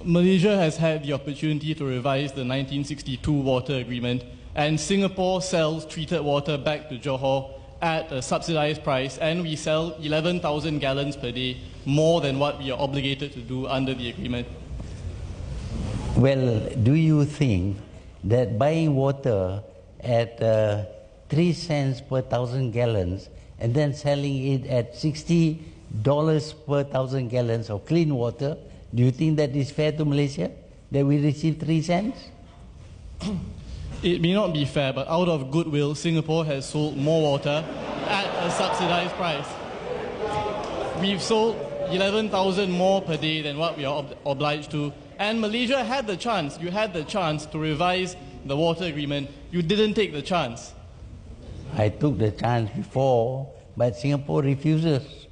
Malaysia has had the opportunity to revise the 1962 water agreement, and Singapore sells treated water back to Johor at a subsidized price, and we sell 11,000 gallons per day, more than what we are obligated to do under the agreement. Well, do you think that buying water at 3 cents per 1,000 gallons and then selling it at $60 per 1,000 gallons of clean water, do you think that is fair to Malaysia, that we receive 3 cents? It may not be fair, but out of goodwill, Singapore has sold more water at a subsidized price. We've sold 11,000 more per day than what we are obliged to. And Malaysia had the chance. You had the chance to revise the water agreement. You didn't take the chance. I took the chance before, but Singapore refuses,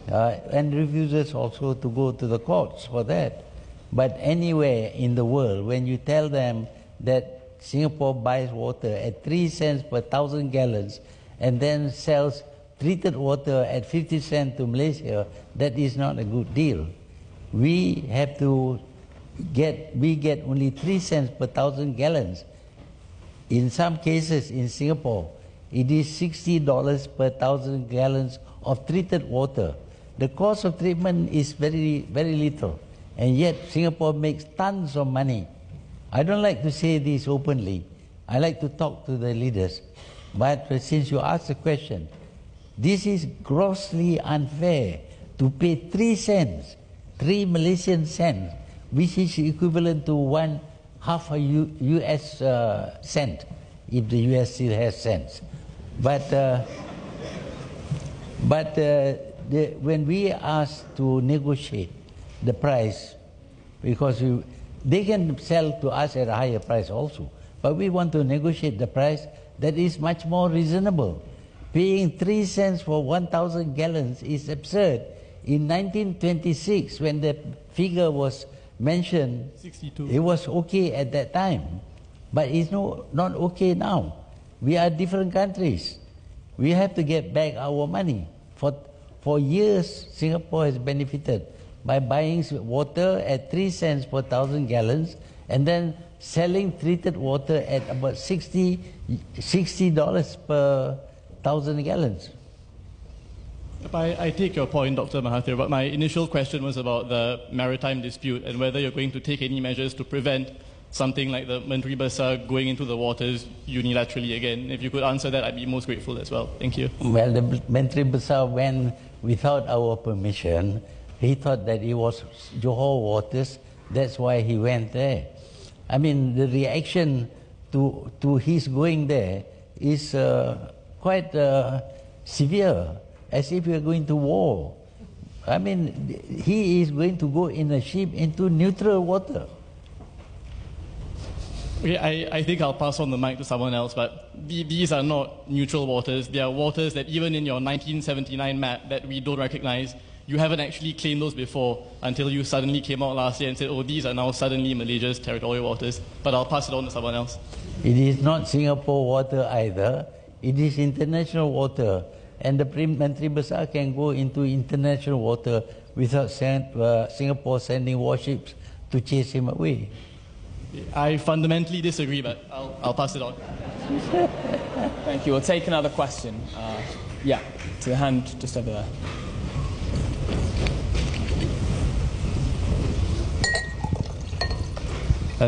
and refuses also to go to the courts for that. But anywhere in the world, when you tell them that Singapore buys water at 3 cents per 1,000 gallons and then sells treated water at 50 cents to Malaysia, that is not a good deal. We have to get only 3 cents per 1,000 gallons. In some cases in Singapore, it is $60 per 1,000 gallons of treated water. The cost of treatment is very, very little, and yet Singapore makes tons of money. I don't like to say this openly. I like to talk to the leaders. But since you asked the question, this is grossly unfair to pay 3 cents, 3 Malaysian cents, which is equivalent to half a US cent, if the US still has cents. But when we ask to negotiate the price, because they can sell to us at a higher price also, but we want to negotiate the price that is much more reasonable. Paying 3 cents for 1,000 gallons is absurd. In 1926, when the figure was mentioned, 62. It was okay at that time, but it's not okay now. We are different countries. We have to get back our money. For years, Singapore has benefited by buying water at 3 cents per 1,000 gallons and then selling treated water at about $60 per 1,000 gallons. I take your point, Dr. Mahathir, but my initial question was about the maritime dispute and whether you're going to take any measures to prevent something like the Menteri Besar going into the waters unilaterally again. If you could answer that, I'd be most grateful as well. Thank you. Well, the Menteri Besar went without our permission. He thought that it was Johor waters, that's why he went there. I mean, the reaction to his going there is quite severe, as if we are going to war. I mean, he is going to go in a ship into neutral water. Okay, I think I'll pass on the mic to someone else, but these are not neutral waters. They are waters that even in your 1979 map that we don't recognize, you haven't actually claimed those before until you suddenly came out last year and said, oh, these are now suddenly Malaysia's territorial waters. But I'll pass it on to someone else. It is not Singapore water either. It is international water. And the Menteri Besar can go into international water without Singapore sending warships to chase him away. I fundamentally disagree, but I'll pass it on. Thank you. We'll take another question. Yeah, to the hand just over there.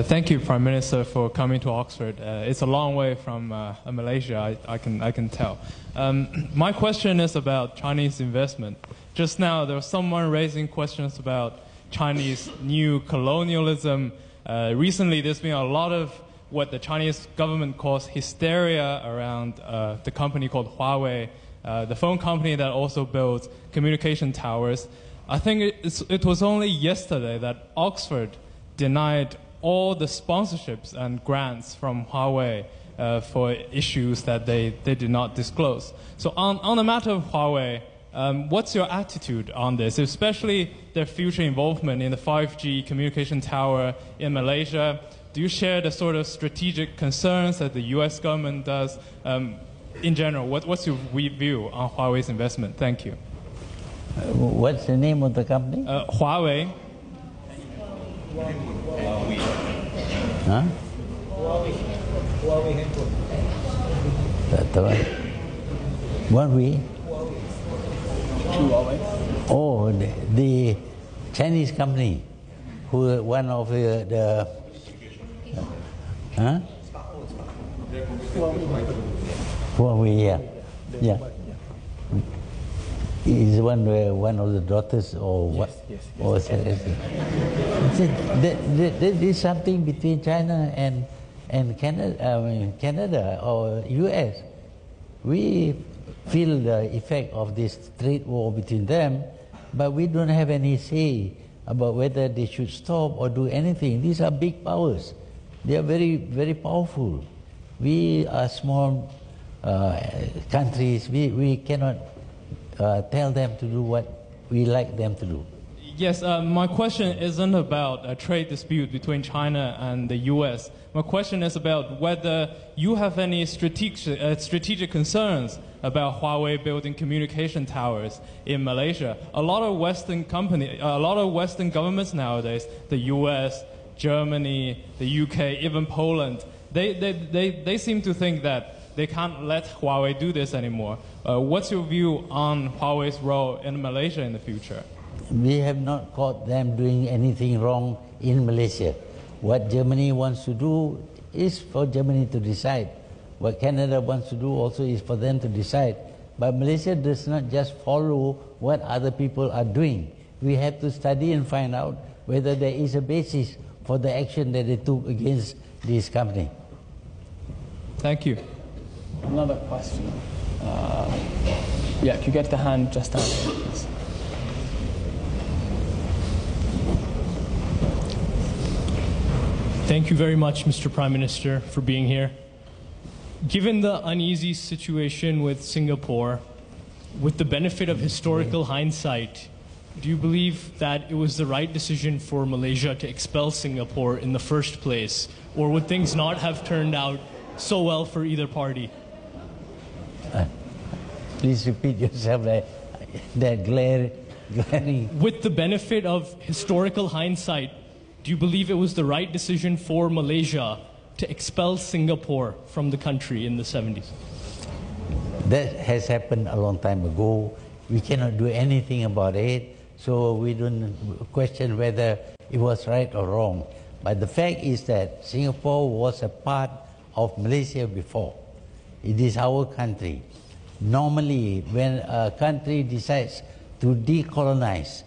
Thank you, Prime Minister, for coming to Oxford. It's a long way from Malaysia, I can tell. My question is about Chinese investment. Just now, there was someone raising questions about Chinese new colonialism. Recently, there's been a lot of what the Chinese government calls hysteria around the company called Huawei, the phone company that also builds communication towers. I think it was only yesterday that Oxford denied all the sponsorships and grants from Huawei for issues that they did not disclose. So on the matter of Huawei, what's your attitude on this, especially their future involvement in the 5G communication tower in Malaysia? Do you share the sort of strategic concerns that the US government does? In general, what's your view on Huawei's investment? Thank you. What's the name of the company? Huawei. Huh? Huawei. Oh, the Chinese company, who one of the huh? Huawei, yeah. Is one of the daughters or what? Yes. Or there is something between China and Canada or US. We feel the effect of this trade war between them, but we don't have any say about whether they should stop or do anything. These are big powers. They are very, very powerful. We are small countries. We cannot tell them to do what we like them to do. Yes, my question isn't about a trade dispute between China and the US. My question is about whether you have any strategic concerns about Huawei building communication towers in Malaysia. A lot of Western governments nowadays, the US, Germany, the UK, even Poland, they seem to think that they can't let Huawei do this anymore. What's your view on Huawei's role in Malaysia in the future? We have not caught them doing anything wrong in Malaysia. What Germany wants to do is for Germany to decide. What Canada wants to do also is for them to decide. But Malaysia does not just follow what other people are doing. We have to study and find out whether there is a basis for the action that they took against this company. Thank you. Another question. Yeah, could you get the hand just down here, please? Thank you very much, Mr. Prime Minister, for being here. Given the uneasy situation with Singapore, with the benefit of historical hindsight, do you believe that it was the right decision for Malaysia to expel Singapore in the first place? Or would things not have turned out so well for either party? Please repeat yourself, that glaring. With the benefit of historical hindsight, do you believe it was the right decision for Malaysia to expel Singapore from the country in the 70s? That has happened a long time ago. We cannot do anything about it, so we don't question whether it was right or wrong. But the fact is that Singapore was a part of Malaysia before. It is our country. Normally, when a country decides to decolonize,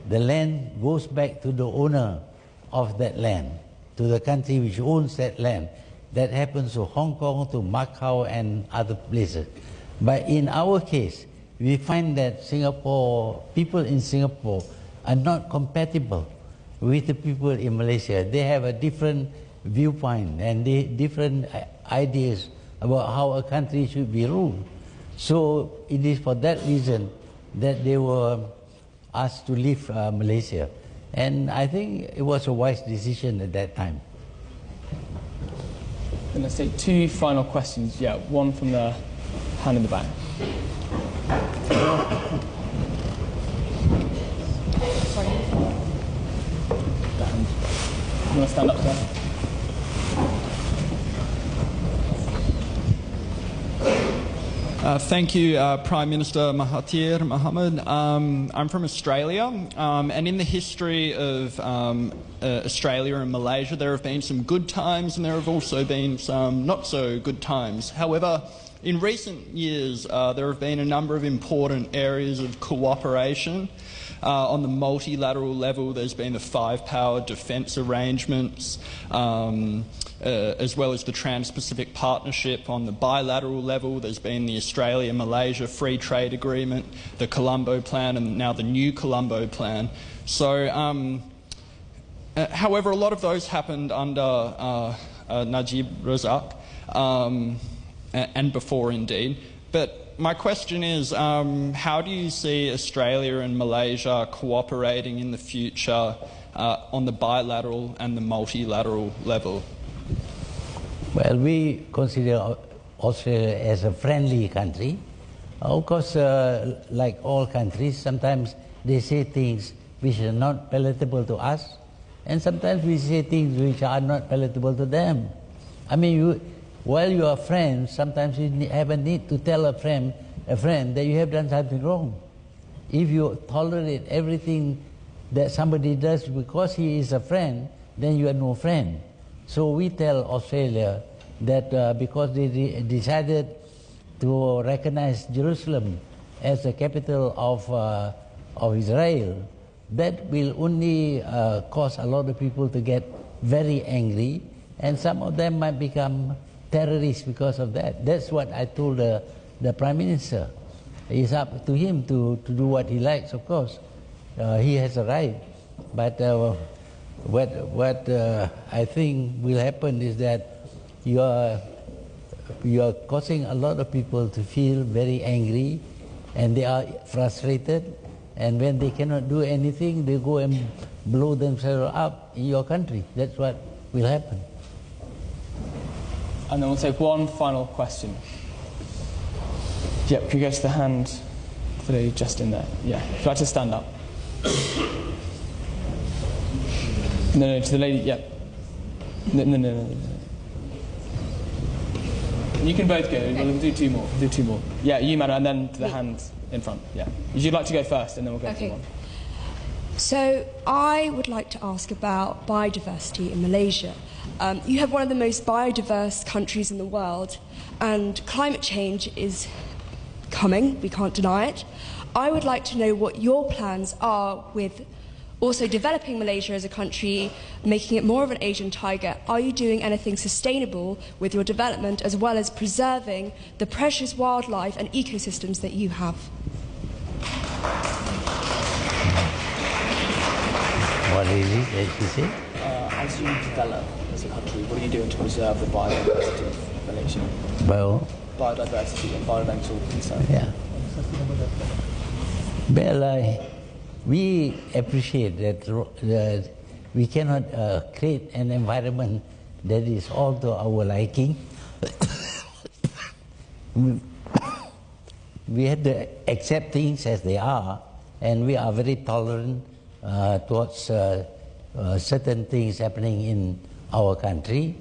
the land goes back to the owner of that land, to the country which owns that land. That happens to Hong Kong, to Macau, and other places. But in our case, we find that people in Singapore are not compatible with the people in Malaysia. They have a different viewpoint and different ideas about how a country should be ruled. So it is for that reason that they were asked to leave Malaysia. And I think it was a wise decision at that time. And let's take two final questions. Yeah, one from the hand in the back. Sorry. You want to stand up there? Thank you, Prime Minister Mahathir Mohamad. I'm from Australia, and in the history of Australia and Malaysia, there have been some good times and there have also been some not so good times. However, in recent years, there have been a number of important areas of cooperation. On the multilateral level, there's been the five-power defence arrangements, as well as the Trans-Pacific Partnership. On the bilateral level, there's been the Australia-Malaysia Free Trade Agreement, the Colombo Plan, and now the new Colombo Plan. So, however, a lot of those happened under Najib Razak, and before indeed. But my question is, how do you see Australia and Malaysia cooperating in the future on the bilateral and the multilateral level? Well, we consider Australia as a friendly country. Of course, like all countries, sometimes they say things which are not palatable to us, and sometimes we say things which are not palatable to them. I mean, while you are friends, sometimes you have a need to tell a friend that you have done something wrong. If you tolerate everything that somebody does because he is a friend, then you are no friend. So we tell Australia that because they decided to recognize Jerusalem as the capital of Israel, that will only cause a lot of people to get very angry, and some of them might become terrorists because of that. That's what I told the Prime Minister. It's up to him to do what he likes, of course. He has a right. But what I think will happen is that you are causing a lot of people to feel very angry, and they are frustrated, and when they cannot do anything, they go and blow themselves up in your country. That's what will happen. And then we'll take one final question. Yep, can you go to the hand for the just in there? Yeah, try to stand up. No, to the lady, yep. No. You can both go, we'll do two more. Yeah, you, madam, and then to the hand in front, yeah. You'd like to go first, and then we'll go to one. So I would like to ask about biodiversity in Malaysia. You have one of the most biodiverse countries in the world, and climate change is coming, we can't deny it. I would like to know what your plans are with also developing Malaysia as a country, making it more of an Asian tiger. Are you doing anything sustainable with your development, as well as preserving the precious wildlife and ecosystems that you have? What is it that you say? As you develop as a country, what are you doing to preserve the biodiversity of Malaysia? Well, biodiversity, environmental concerns. Yeah. Well, we appreciate that we cannot create an environment that is all to our liking. We have to accept things as they are, and we are very tolerant towards certain things happening in our country.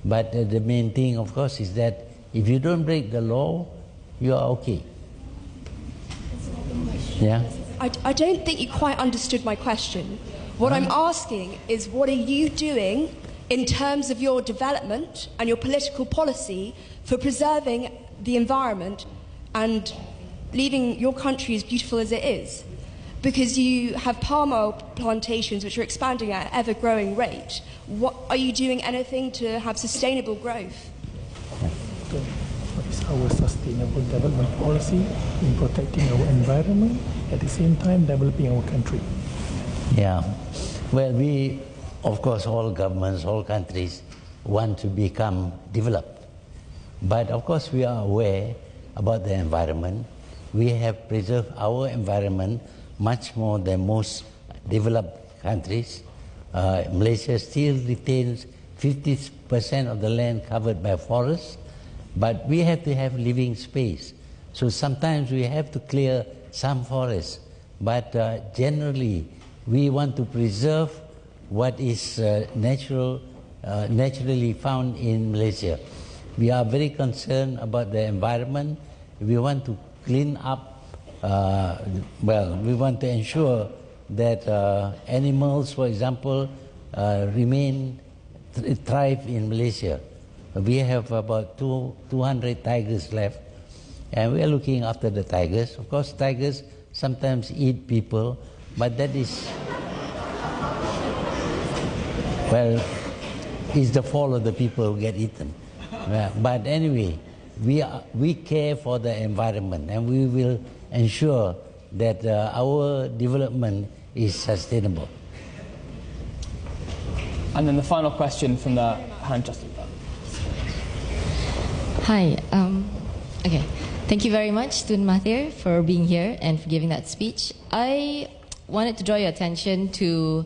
But the main thing, of course, is that if you don't break the law, you are okay. Yeah? I don't think you quite understood my question. What I'm asking is, what are you doing in terms of your development and your political policy for preserving the environment and leaving your country as beautiful as it is? Because you have palm oil plantations which are expanding at an ever-growing rate. What, are you doing anything to have sustainable growth? What is our sustainable development policy in protecting our environment, at the same time developing our country? Yeah. Well, we, of course, all governments, all countries want to become developed. But of course, we are aware about the environment. We have preserved our environment much more than most developed countries. Malaysia still retains 50% of the land covered by forests, but we have to have living space. So sometimes we have to clear some forests, but generally we want to preserve what is naturally found in Malaysia. We are very concerned about the environment. we want to clean up, we want to ensure that animals, for example, thrive in Malaysia. We have about 200 tigers left, and we are looking after the tigers. Of course, tigers sometimes eat people, but that is, it's the fault of the people who get eaten. But anyway, we care for the environment, and we will ensure that our development is sustainable. And then the final question from the hand just over there. Hi. Okay. Thank you very much, Tun M, for being here and for giving that speech. I wanted to draw your attention to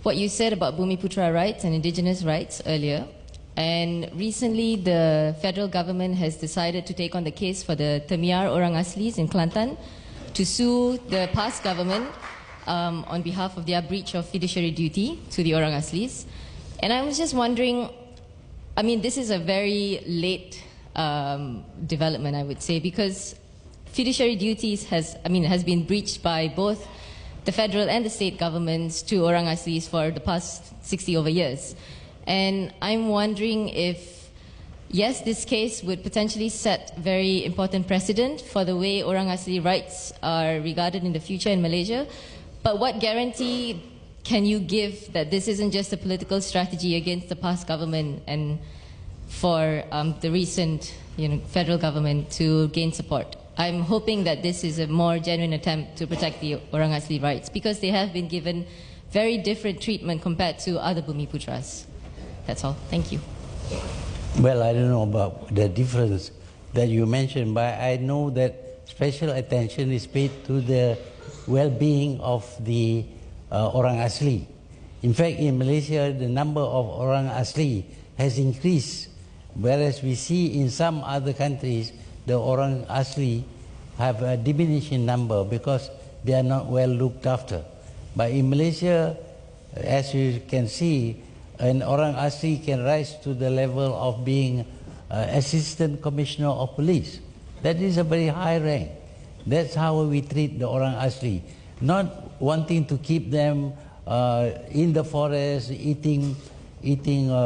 what you said about Bumiputra rights and indigenous rights earlier. And recently, the federal government has decided to take on the case for the Temiar Orang Aslis in Kelantan to sue the past government on behalf of their breach of fiduciary duty to the Orang Aslis. And I was just wondering, I mean, this is a very late development, I would say, because fiduciary duties has been breached by both the federal and the state governments to Orang Aslis for the past 60 over years. And I'm wondering if, yes, this case would potentially set very important precedent for the way Orang Asli rights are regarded in the future in Malaysia, but what guarantee can you give that this isn't just a political strategy against the past government and for the recent federal government to gain support? I'm hoping that this is a more genuine attempt to protect the Orang Asli rights, because they have been given very different treatment compared to other Bumiputras. That's all. Thank you. Well, I don't know about the difference that you mentioned, but I know that special attention is paid to the well-being of the Orang Asli. In fact, in Malaysia, the number of Orang Asli has increased, whereas we see in some other countries, the Orang Asli have a diminishing number because they are not well looked after. But in Malaysia, as you can see, an Orang Asli can rise to the level of being Assistant Commissioner of Police. That is a very high rank. That's how we treat the Orang Asli. Not wanting to keep them in the forest, eating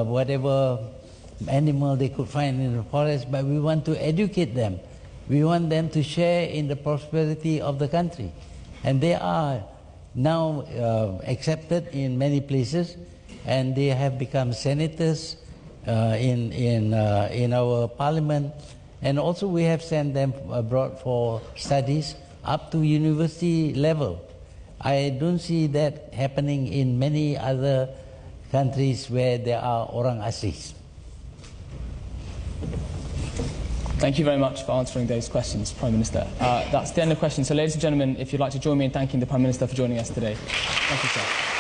whatever animal they could find in the forest, but we want to educate them. We want them to share in the prosperity of the country. And they are now accepted in many places, and they have become senators in our parliament. And also we have sent them abroad for studies up to university level. I don't see that happening in many other countries where there are Orang Aslis. Thank you very much for answering those questions, Prime Minister. That's the end of questions. So ladies and gentlemen, if you'd like to join me in thanking the Prime Minister for joining us today. Thank you, sir.